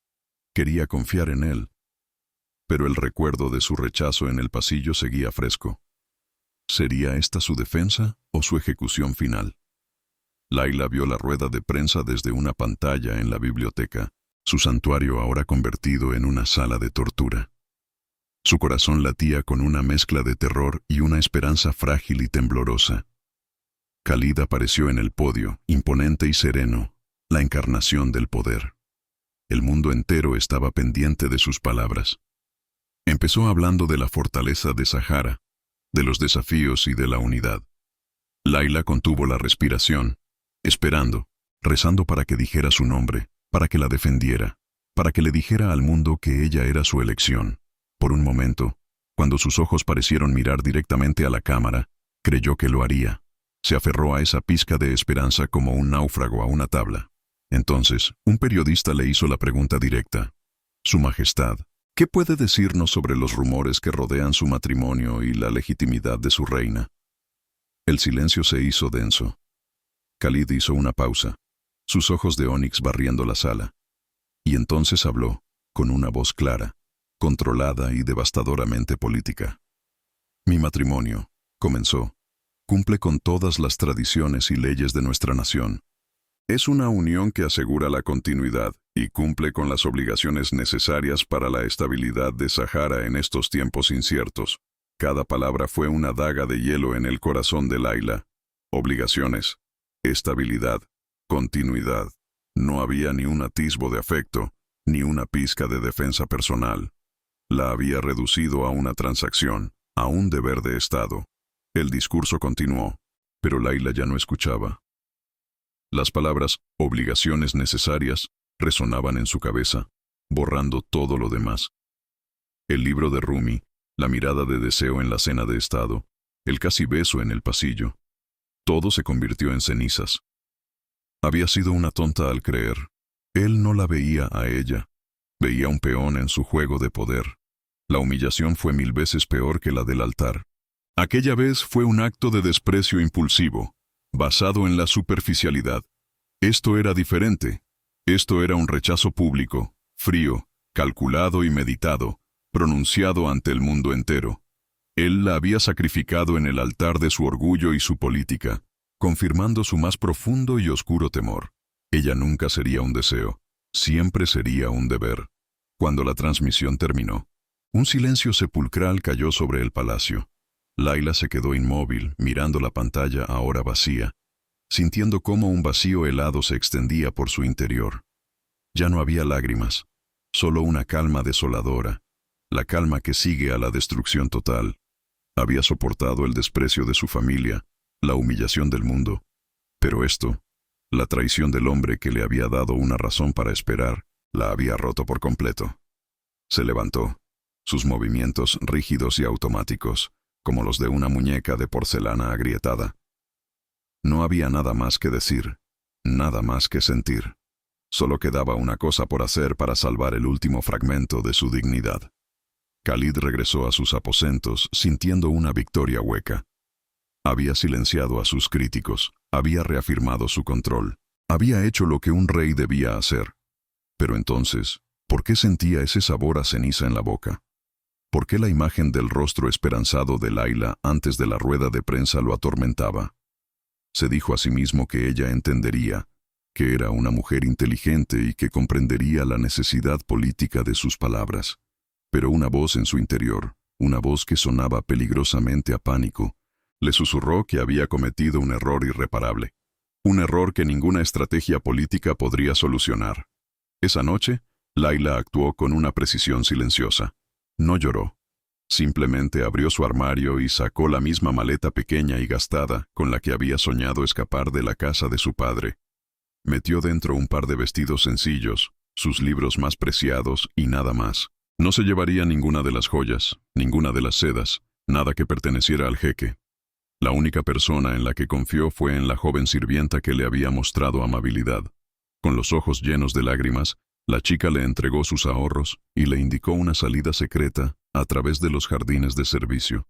A: Quería confiar en él. Pero el recuerdo de su rechazo en el pasillo seguía fresco. ¿Sería esta su defensa o su ejecución final? Layla vio la rueda de prensa desde una pantalla en la biblioteca, su santuario ahora convertido en una sala de tortura. Su corazón latía con una mezcla de terror y una esperanza frágil y temblorosa. Khalid apareció en el podio, imponente y sereno, la encarnación del poder. El mundo entero estaba pendiente de sus palabras. Empezó hablando de la fortaleza de Sahara, de los desafíos y de la unidad. Layla contuvo la respiración, esperando, rezando para que dijera su nombre, para que la defendiera, para que le dijera al mundo que ella era su elección. Por un momento, cuando sus ojos parecieron mirar directamente a la cámara, creyó que lo haría. Se aferró a esa pizca de esperanza como un náufrago a una tabla. Entonces, un periodista le hizo la pregunta directa. «Su Majestad, ¿Qué puede decirnos sobre los rumores que rodean su matrimonio y la legitimidad de su reina? El silencio se hizo denso. Khalid hizo una pausa, sus ojos de ónix barriendo la sala. Y entonces habló, con una voz clara, controlada y devastadoramente política. Mi matrimonio, comenzó, cumple con todas las tradiciones y leyes de nuestra nación. Es una unión que asegura la continuidad y cumple con las obligaciones necesarias para la estabilidad de Sahara en estos tiempos inciertos. Cada palabra fue una daga de hielo en el corazón de Layla. Obligaciones, estabilidad, continuidad. No había ni un atisbo de afecto, ni una pizca de defensa personal. La había reducido a una transacción, a un deber de Estado. El discurso continuó, pero Layla ya no escuchaba. Las palabras «obligaciones necesarias» resonaban en su cabeza, borrando todo lo demás. El libro de Rumi, la mirada de deseo en la cena de Estado, el casi beso en el pasillo. Todo se convirtió en cenizas. Había sido una tonta al creer. Él no la veía a ella. Veía un peón en su juego de poder. La humillación fue 1000 veces peor que la del altar. Aquella vez fue un acto de desprecio impulsivo, basado en la superficialidad. Esto era diferente. Esto era un rechazo público, frío, calculado y meditado, pronunciado ante el mundo entero. Él la había sacrificado en el altar de su orgullo y su política, confirmando su más profundo y oscuro temor. Ella nunca sería un deseo, siempre sería un deber. Cuando la transmisión terminó, un silencio sepulcral cayó sobre el palacio. Layla se quedó inmóvil, mirando la pantalla ahora vacía, sintiendo cómo un vacío helado se extendía por su interior. Ya no había lágrimas, solo una calma desoladora, la calma que sigue a la destrucción total. Había soportado el desprecio de su familia, la humillación del mundo, pero esto, la traición del hombre que le había dado una razón para esperar, la había roto por completo. Se levantó, sus movimientos rígidos y automáticos, como los de una muñeca de porcelana agrietada. No había nada más que decir, nada más que sentir. Solo quedaba una cosa por hacer para salvar el último fragmento de su dignidad. Khalid regresó a sus aposentos sintiendo una victoria hueca. Había silenciado a sus críticos, había reafirmado su control, había hecho lo que un rey debía hacer. Pero entonces, ¿por qué sentía ese sabor a ceniza en la boca? ¿Por qué la imagen del rostro esperanzado de Layla antes de la rueda de prensa lo atormentaba? Se dijo a sí mismo que ella entendería, que era una mujer inteligente y que comprendería la necesidad política de sus palabras. Pero una voz en su interior, una voz que sonaba peligrosamente a pánico, le susurró que había cometido un error irreparable. Un error que ninguna estrategia política podría solucionar. Esa noche, Layla actuó con una precisión silenciosa. No lloró. Simplemente abrió su armario y sacó la misma maleta pequeña y gastada con la que había soñado escapar de la casa de su padre. Metió dentro un par de vestidos sencillos, sus libros más preciados y nada más. No se llevaría ninguna de las joyas, ninguna de las sedas, nada que perteneciera al jeque. La única persona en la que confió fue en la joven sirvienta que le había mostrado amabilidad. Con los ojos llenos de lágrimas, la chica le entregó sus ahorros y le indicó una salida secreta a través de los jardines de servicio.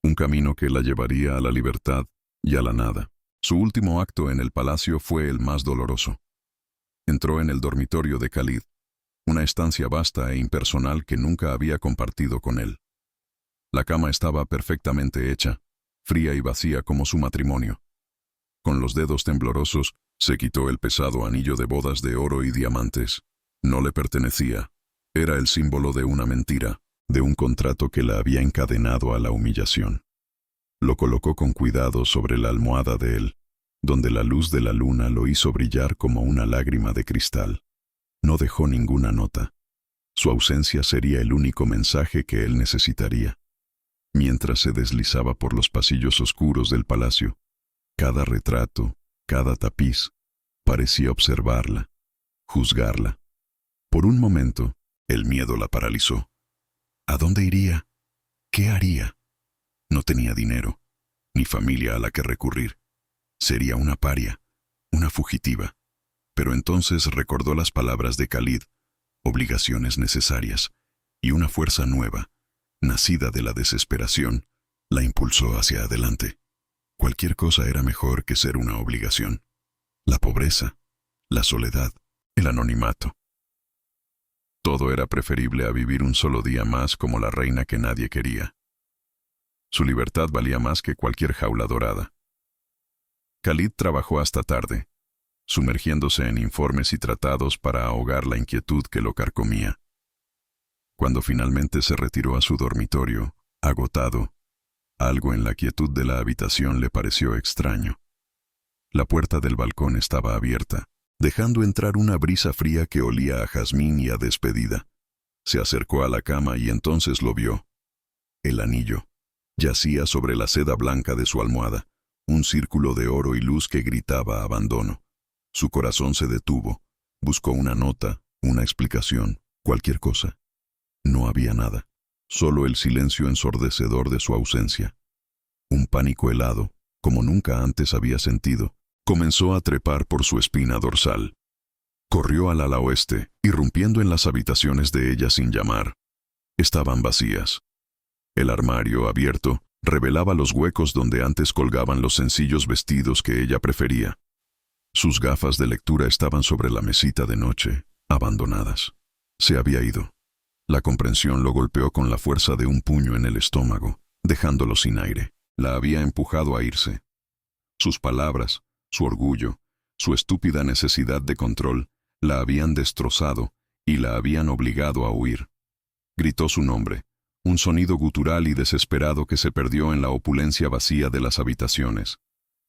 A: Un camino que la llevaría a la libertad y a la nada. Su último acto en el palacio fue el más doloroso. Entró en el dormitorio de Khalid, una estancia vasta e impersonal que nunca había compartido con él. La cama estaba perfectamente hecha, fría y vacía como su matrimonio. Con los dedos temblorosos, se quitó el pesado anillo de bodas de oro y diamantes. No le pertenecía. Era el símbolo de una mentira, de un contrato que la había encadenado a la humillación. Lo colocó con cuidado sobre la almohada de él, donde la luz de la luna lo hizo brillar como una lágrima de cristal. No dejó ninguna nota. Su ausencia sería el único mensaje que él necesitaría. Mientras se deslizaba por los pasillos oscuros del palacio, cada retrato, cada tapiz, parecía observarla, juzgarla. Por un momento, el miedo la paralizó. ¿A dónde iría? ¿Qué haría? No tenía dinero, ni familia a la que recurrir. Sería una paria, una fugitiva. Pero entonces recordó las palabras de Khalid, obligaciones necesarias. y una fuerza nueva, nacida de la desesperación, la impulsó hacia adelante. Cualquier cosa era mejor que ser una obligación. La pobreza, la soledad, el anonimato. Todo era preferible a vivir un solo día más como la reina que nadie quería. Su libertad valía más que cualquier jaula dorada. Khalid trabajó hasta tarde, sumergiéndose en informes y tratados para ahogar la inquietud que lo carcomía. Cuando finalmente se retiró a su dormitorio, agotado, algo en la quietud de la habitación le pareció extraño. La puerta del balcón estaba abierta, dejando entrar una brisa fría que olía a jazmín y a despedida. Se acercó a la cama y entonces lo vio. El anillo yacía sobre la seda blanca de su almohada, un círculo de oro y luz que gritaba abandono. Su corazón se detuvo. Buscó una nota, una explicación, cualquier cosa. No había nada, solo el silencio ensordecedor de su ausencia. Un pánico helado, como nunca antes había sentido, comenzó a trepar por su espina dorsal. Corrió al ala oeste, irrumpiendo en las habitaciones de ella sin llamar. Estaban vacías. El armario, abierto, revelaba los huecos donde antes colgaban los sencillos vestidos que ella prefería. Sus gafas de lectura estaban sobre la mesita de noche, abandonadas. Se había ido. La comprensión lo golpeó con la fuerza de un puño en el estómago, dejándolo sin aire. La había empujado a irse. Sus palabras, su orgullo, su estúpida necesidad de control, la habían destrozado y la habían obligado a huir. Gritó su nombre, un sonido gutural y desesperado que se perdió en la opulencia vacía de las habitaciones.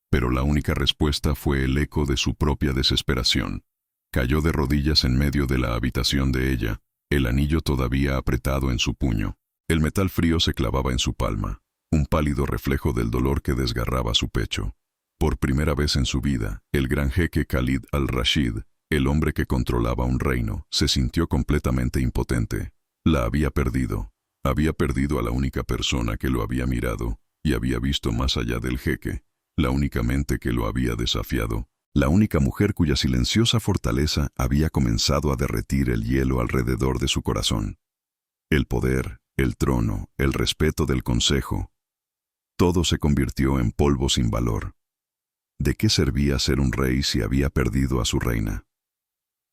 A: Pero la única respuesta fue el eco de su propia desesperación. Cayó de rodillas en medio de la habitación de ella, el anillo todavía apretado en su puño. El metal frío se clavaba en su palma, un pálido reflejo del dolor que desgarraba su pecho. Por primera vez en su vida, el gran jeque Khalid al-Rashid, el hombre que controlaba un reino, se sintió completamente impotente. La había perdido. Había perdido a la única persona que lo había mirado y había visto más allá del jeque, la única mente que lo había desafiado, la única mujer cuya silenciosa fortaleza había comenzado a derretir el hielo alrededor de su corazón. El poder, el trono, el respeto del consejo, todo se convirtió en polvo sin valor. ¿De qué servía ser un rey si había perdido a su reina?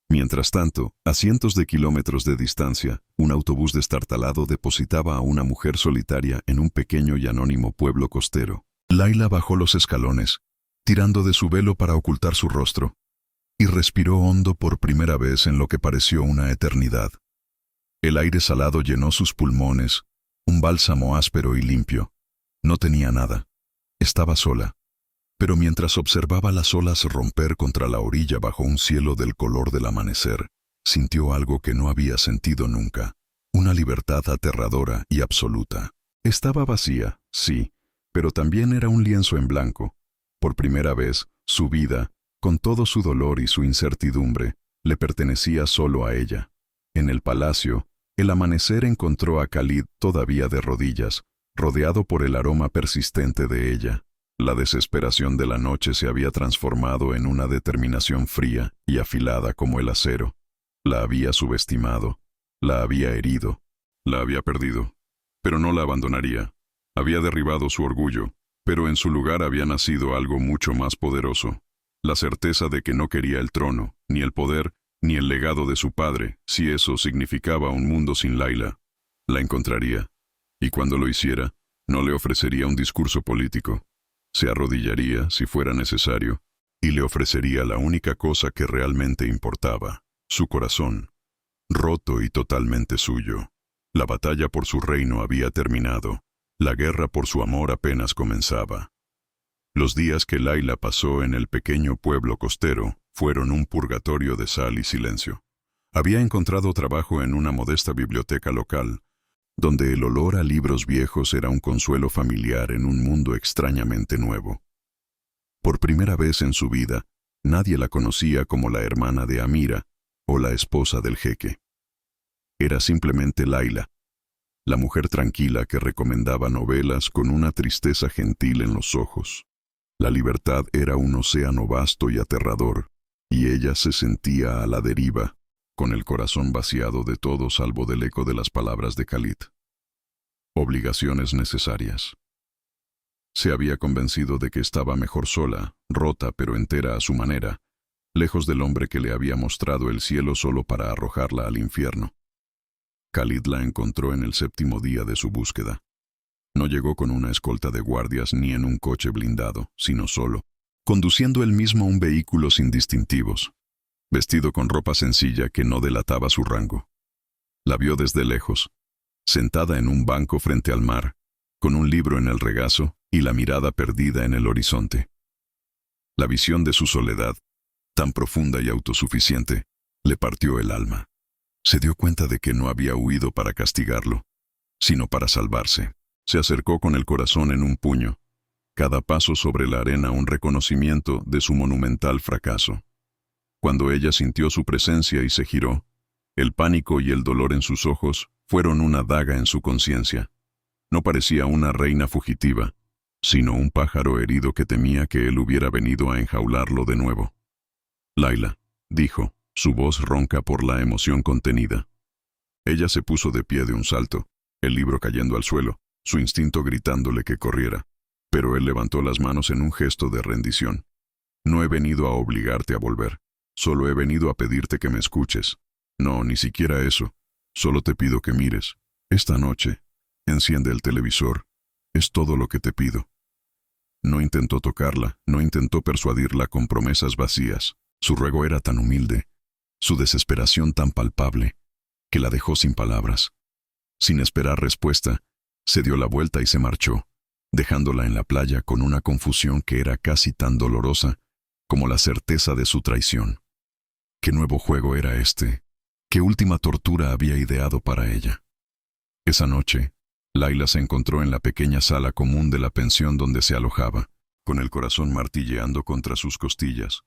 A: Mientras tanto, a cientos de kilómetros de distancia, un autobús destartalado depositaba a una mujer solitaria en un pequeño y anónimo pueblo costero. Laila bajó los escalones, tirando de su velo para ocultar su rostro, y respiró hondo por primera vez en lo que pareció una eternidad. El aire salado llenó sus pulmones, un bálsamo áspero y limpio. No tenía nada. Estaba sola. Pero mientras observaba las olas romper contra la orilla bajo un cielo del color del amanecer, sintió algo que no había sentido nunca, una libertad aterradora y absoluta. Estaba vacía, sí, pero también era un lienzo en blanco. Por primera vez, su vida, con todo su dolor y su incertidumbre, le pertenecía solo a ella. En el palacio, el amanecer encontró a Khalid todavía de rodillas, rodeado por el aroma persistente de ella. La desesperación de la noche se había transformado en una determinación fría y afilada como el acero. La había subestimado, la había herido, la había perdido, pero no la abandonaría. Había derribado su orgullo, pero en su lugar había nacido algo mucho más poderoso. La certeza de que no quería el trono, ni el poder, ni el legado de su padre, si eso significaba un mundo sin Laila. La encontraría, y cuando lo hiciera, no le ofrecería un discurso político. Se arrodillaría, si fuera necesario, y le ofrecería la única cosa que realmente importaba, su corazón, roto y totalmente suyo. La batalla por su reino había terminado, la guerra por su amor apenas comenzaba. Los días que Laila pasó en el pequeño pueblo costero fueron un purgatorio de sal y silencio. Había encontrado trabajo en una modesta biblioteca local, donde el olor a libros viejos era un consuelo familiar en un mundo extrañamente nuevo. Por primera vez en su vida, nadie la conocía como la hermana de Amira o la esposa del jeque. Era simplemente Laila, la mujer tranquila que recomendaba novelas con una tristeza gentil en los ojos. La libertad era un océano vasto y aterrador, y ella se sentía a la deriva, con el corazón vaciado de todo salvo del eco de las palabras de Khalid. Obligaciones necesarias. Se había convencido de que estaba mejor sola, rota pero entera a su manera, lejos del hombre que le había mostrado el cielo solo para arrojarla al infierno. Khalid la encontró en el 7º día de su búsqueda. No llegó con una escolta de guardias ni en un coche blindado, sino solo, conduciendo él mismo un vehículo sin distintivos, vestido con ropa sencilla que no delataba su rango. La vio desde lejos, sentada en un banco frente al mar, con un libro en el regazo y la mirada perdida en el horizonte. La visión de su soledad, tan profunda y autosuficiente, le partió el alma. Se dio cuenta de que no había huido para castigarlo, sino para salvarse. Se acercó con el corazón en un puño, cada paso sobre la arena un reconocimiento de su monumental fracaso. Cuando ella sintió su presencia y se giró, el pánico y el dolor en sus ojos fueron una daga en su conciencia. No parecía una reina fugitiva, sino un pájaro herido que temía que él hubiera venido a enjaularlo de nuevo. «Laila», dijo, su voz ronca por la emoción contenida. Ella se puso de pie de un salto, el libro cayendo al suelo, su instinto gritándole que corriera, pero él levantó las manos en un gesto de rendición. «No he venido a obligarte a volver, solo he venido a pedirte que me escuches. No, ni siquiera eso, solo te pido que mires. Esta noche, enciende el televisor, es todo lo que te pido». No intentó tocarla, no intentó persuadirla con promesas vacías. Su ruego era tan humilde, su desesperación tan palpable, que la dejó sin palabras. Sin esperar respuesta, se dio la vuelta y se marchó, dejándola en la playa con una confusión que era casi tan dolorosa como la certeza de su traición. ¿Qué nuevo juego era este? ¿Qué última tortura había ideado para ella? Esa noche, Laila se encontró en la pequeña sala común de la pensión donde se alojaba, con el corazón martilleando contra sus costillas.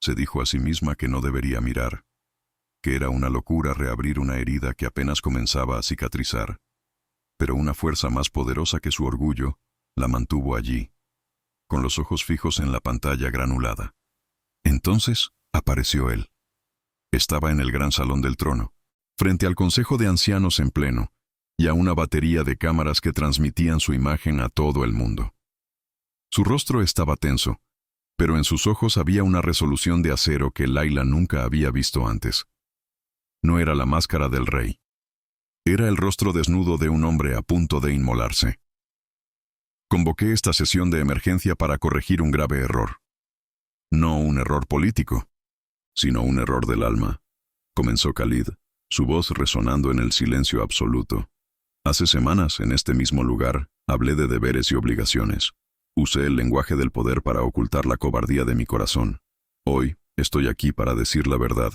A: Se dijo a sí misma que no debería mirar, que era una locura reabrir una herida que apenas comenzaba a cicatrizar. Pero una fuerza más poderosa que su orgullo la mantuvo allí, con los ojos fijos en la pantalla granulada. Entonces apareció él. Estaba en el gran salón del trono, frente al Consejo de Ancianos en pleno, y a una batería de cámaras que transmitían su imagen a todo el mundo. Su rostro estaba tenso, pero en sus ojos había una resolución de acero que Laila nunca había visto antes. No era la máscara del rey. Era el rostro desnudo de un hombre a punto de inmolarse. Convoqué esta sesión de emergencia para corregir un grave error. No un error político, sino un error del alma, comenzó Khalid, su voz resonando en el silencio absoluto. Hace semanas, en este mismo lugar, hablé de deberes y obligaciones. Usé el lenguaje del poder para ocultar la cobardía de mi corazón. Hoy, estoy aquí para decir la verdad.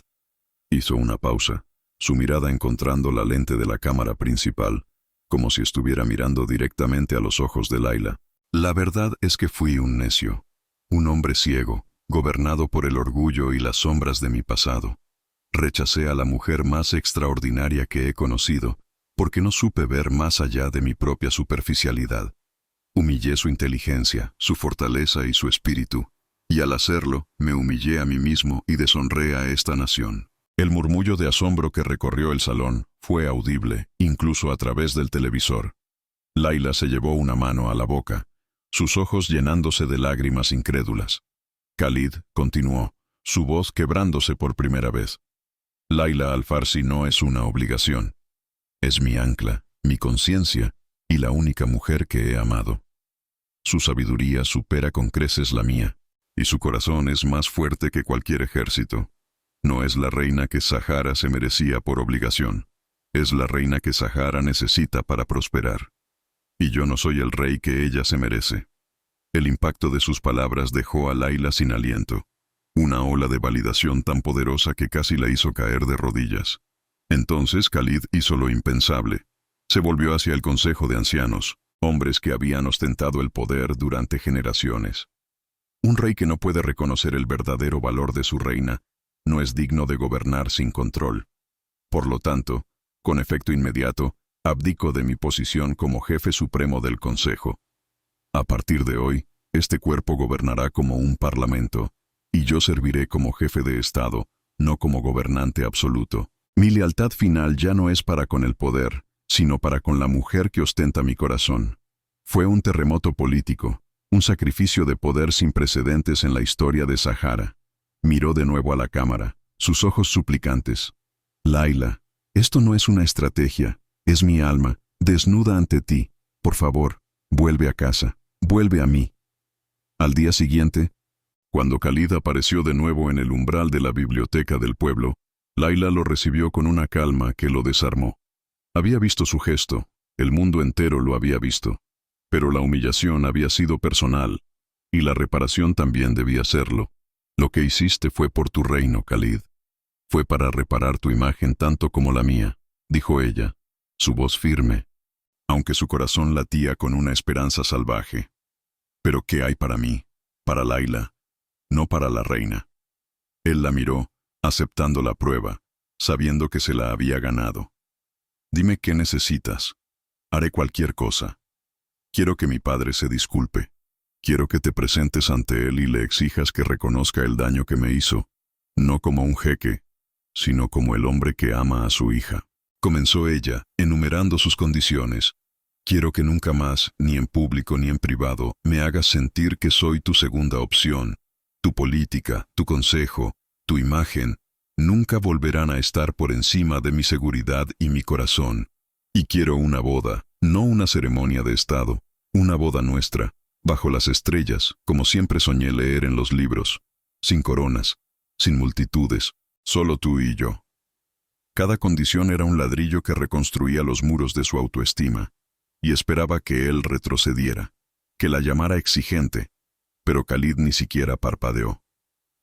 A: Hizo una pausa, su mirada encontrando la lente de la cámara principal, como si estuviera mirando directamente a los ojos de Laila. La verdad es que fui un necio, un hombre ciego, gobernado por el orgullo y las sombras de mi pasado. Rechacé a la mujer más extraordinaria que he conocido, porque no supe ver más allá de mi propia superficialidad. Humillé su inteligencia, su fortaleza y su espíritu, y al hacerlo, me humillé a mí mismo y deshonré a esta nación. El murmullo de asombro que recorrió el salón fue audible, incluso a través del televisor. Laila se llevó una mano a la boca, sus ojos llenándose de lágrimas incrédulas. Khalid continuó, su voz quebrándose por primera vez. Laila al-Farsi no es una obligación. Es mi ancla, mi conciencia y la única mujer que he amado. Su sabiduría supera con creces la mía, y su corazón es más fuerte que cualquier ejército. No es la reina que Sahara se merecía por obligación. Es la reina que Sahara necesita para prosperar. Y yo no soy el rey que ella se merece. El impacto de sus palabras dejó a Laila sin aliento. Una ola de validación tan poderosa que casi la hizo caer de rodillas. Entonces Khalid hizo lo impensable. Se volvió hacia el Consejo de Ancianos, hombres que habían ostentado el poder durante generaciones. Un rey que no puede reconocer el verdadero valor de su reina no es digno de gobernar sin control. Por lo tanto, con efecto inmediato, abdico de mi posición como jefe supremo del Consejo. A partir de hoy, este cuerpo gobernará como un parlamento, y yo serviré como jefe de Estado, no como gobernante absoluto. Mi lealtad final ya no es para con el poder, sino para con la mujer que ostenta mi corazón. Fue un terremoto político, un sacrificio de poder sin precedentes en la historia de Sahara. Miró de nuevo a la cámara, sus ojos suplicantes. Laila, esto no es una estrategia, es mi alma, desnuda ante ti. Por favor, vuelve a casa, vuelve a mí. Al día siguiente, cuando Khalid apareció de nuevo en el umbral de la biblioteca del pueblo, Laila lo recibió con una calma que lo desarmó. Había visto su gesto, el mundo entero lo había visto, pero la humillación había sido personal, y la reparación también debía serlo. Lo que hiciste fue por tu reino, Khalid. Fue para reparar tu imagen tanto como la mía, dijo ella, su voz firme, aunque su corazón latía con una esperanza salvaje. Pero ¿qué hay para mí? Para Laila, no para la reina. Él la miró, aceptando la prueba, sabiendo que se la había ganado. Dime qué necesitas. Haré cualquier cosa. Quiero que mi padre se disculpe. Quiero que te presentes ante él y le exijas que reconozca el daño que me hizo, no como un jeque, sino como el hombre que ama a su hija. Comenzó ella, enumerando sus condiciones. Quiero que nunca más, ni en público ni en privado, me hagas sentir que soy tu segunda opción. Tu política, tu consejo, tu imagen, nunca volverán a estar por encima de mi seguridad y mi corazón. Y quiero una boda, no una ceremonia de estado, una boda nuestra, bajo las estrellas, como siempre soñé leer en los libros, sin coronas, sin multitudes, solo tú y yo. Cada condición era un ladrillo que reconstruía los muros de su autoestima, y esperaba que él retrocediera, que la llamara exigente, pero Khalid ni siquiera parpadeó.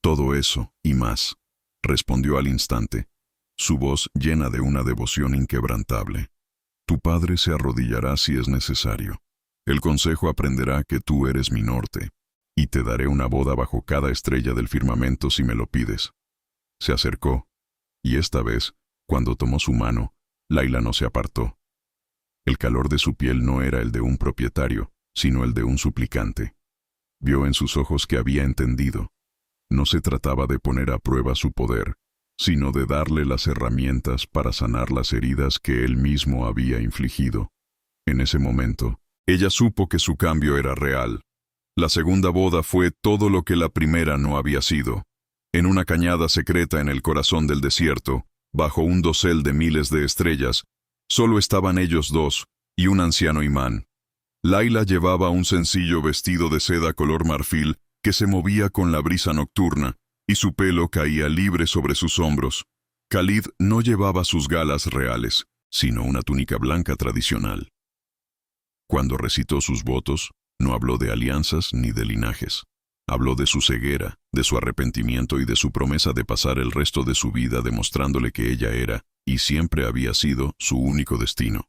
A: Todo eso, y más, respondió al instante, su voz llena de una devoción inquebrantable. Tu padre se arrodillará si es necesario. El consejo aprenderá que tú eres mi norte, y te daré una boda bajo cada estrella del firmamento si me lo pides. Se acercó, y esta vez, cuando tomó su mano, Laila no se apartó. El calor de su piel no era el de un propietario, sino el de un suplicante. Vio en sus ojos que había entendido. No se trataba de poner a prueba su poder, sino de darle las herramientas para sanar las heridas que él mismo había infligido. En ese momento, ella supo que su cambio era real. La segunda boda fue todo lo que la primera no había sido. En una cañada secreta en el corazón del desierto, bajo un dosel de miles de estrellas, solo estaban ellos dos y un anciano imán. Laila llevaba un sencillo vestido de seda color marfil que se movía con la brisa nocturna, y su pelo caía libre sobre sus hombros. Khalid no llevaba sus galas reales, sino una túnica blanca tradicional. Cuando recitó sus votos, no habló de alianzas ni de linajes. Habló de su ceguera, de su arrepentimiento y de su promesa de pasar el resto de su vida demostrándole que ella era, y siempre había sido, su único destino.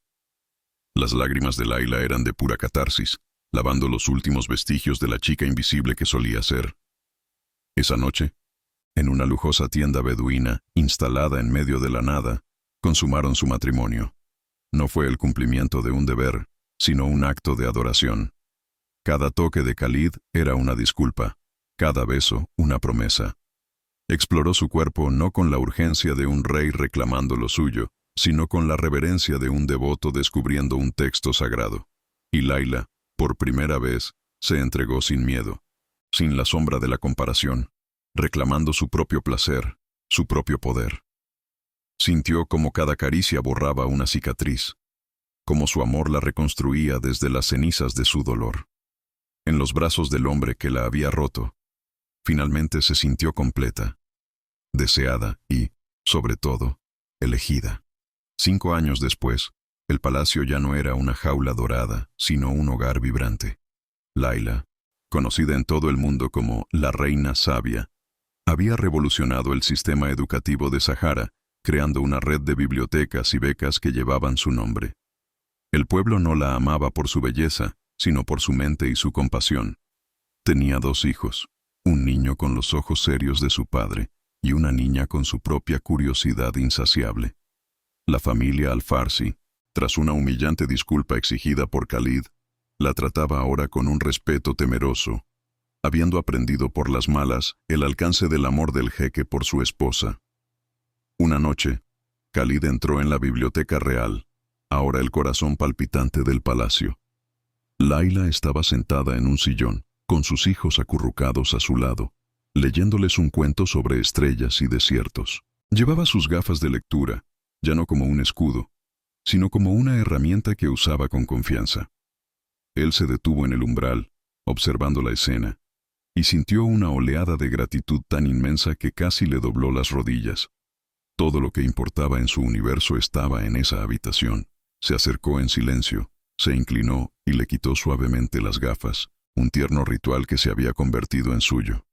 A: Las lágrimas de Laila eran de pura catarsis, lavando los últimos vestigios de la chica invisible que solía ser. Esa noche, en una lujosa tienda beduina, instalada en medio de la nada, consumaron su matrimonio. No fue el cumplimiento de un deber, sino un acto de adoración. Cada toque de Khalid era una disculpa, cada beso una promesa. Exploró su cuerpo no con la urgencia de un rey reclamando lo suyo, sino con la reverencia de un devoto descubriendo un texto sagrado. Y Laila, por primera vez, se entregó sin miedo, sin la sombra de la comparación, reclamando su propio placer, su propio poder. Sintió como cada caricia borraba una cicatriz, como su amor la reconstruía desde las cenizas de su dolor. En los brazos del hombre que la había roto, finalmente se sintió completa, deseada y, sobre todo, elegida. 5 años después, el palacio ya no era una jaula dorada, sino un hogar vibrante. Laila, conocida en todo el mundo como la Reina Sabia, había revolucionado el sistema educativo de Sahara, creando una red de bibliotecas y becas que llevaban su nombre. El pueblo no la amaba por su belleza, sino por su mente y su compasión. Tenía 2 hijos, un niño con los ojos serios de su padre y una niña con su propia curiosidad insaciable. La familia Al-Farsi, tras una humillante disculpa exigida por Khalid, la trataba ahora con un respeto temeroso, habiendo aprendido por las malas el alcance del amor del jeque por su esposa. Una noche, Khalid entró en la biblioteca real, ahora el corazón palpitante del palacio. Laila estaba sentada en un sillón, con sus hijos acurrucados a su lado, leyéndoles un cuento sobre estrellas y desiertos. Llevaba sus gafas de lectura, ya no como un escudo, sino como una herramienta que usaba con confianza. Él se detuvo en el umbral, observando la escena, y sintió una oleada de gratitud tan inmensa que casi le dobló las rodillas. Todo lo que importaba en su universo estaba en esa habitación. Se acercó en silencio, se inclinó y le quitó suavemente las gafas, un tierno ritual que se había convertido en suyo.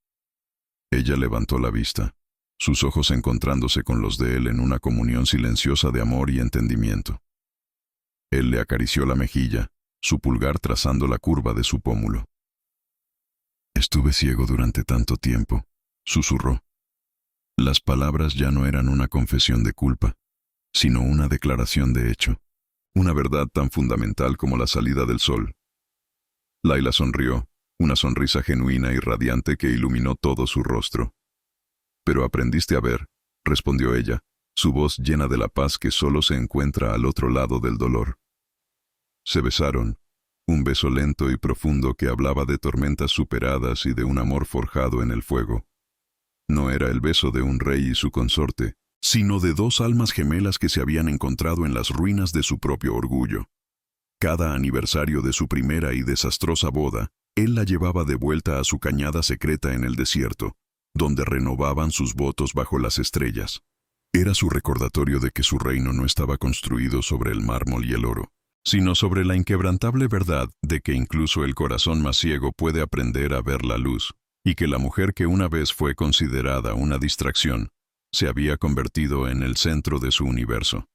A: Ella levantó la vista, sus ojos encontrándose con los de él en una comunión silenciosa de amor y entendimiento. Él le acarició la mejilla, su pulgar trazando la curva de su pómulo. «Estuve ciego durante tanto tiempo», susurró. Las palabras ya no eran una confesión de culpa, sino una declaración de hecho, una verdad tan fundamental como la salida del sol. Laila sonrió, una sonrisa genuina y radiante que iluminó todo su rostro. «Pero aprendiste a ver», respondió ella, su voz llena de la paz que solo se encuentra al otro lado del dolor. Se besaron, un beso lento y profundo que hablaba de tormentas superadas y de un amor forjado en el fuego. No era el beso de un rey y su consorte, sino de dos almas gemelas que se habían encontrado en las ruinas de su propio orgullo. Cada aniversario de su primera y desastrosa boda, él la llevaba de vuelta a su cañada secreta en el desierto, donde renovaban sus votos bajo las estrellas. Era su recordatorio de que su reino no estaba construido sobre el mármol y el oro, sino sobre la inquebrantable verdad de que incluso el corazón más ciego puede aprender a ver la luz, y que la mujer que una vez fue considerada una distracción, se había convertido en el centro de su universo.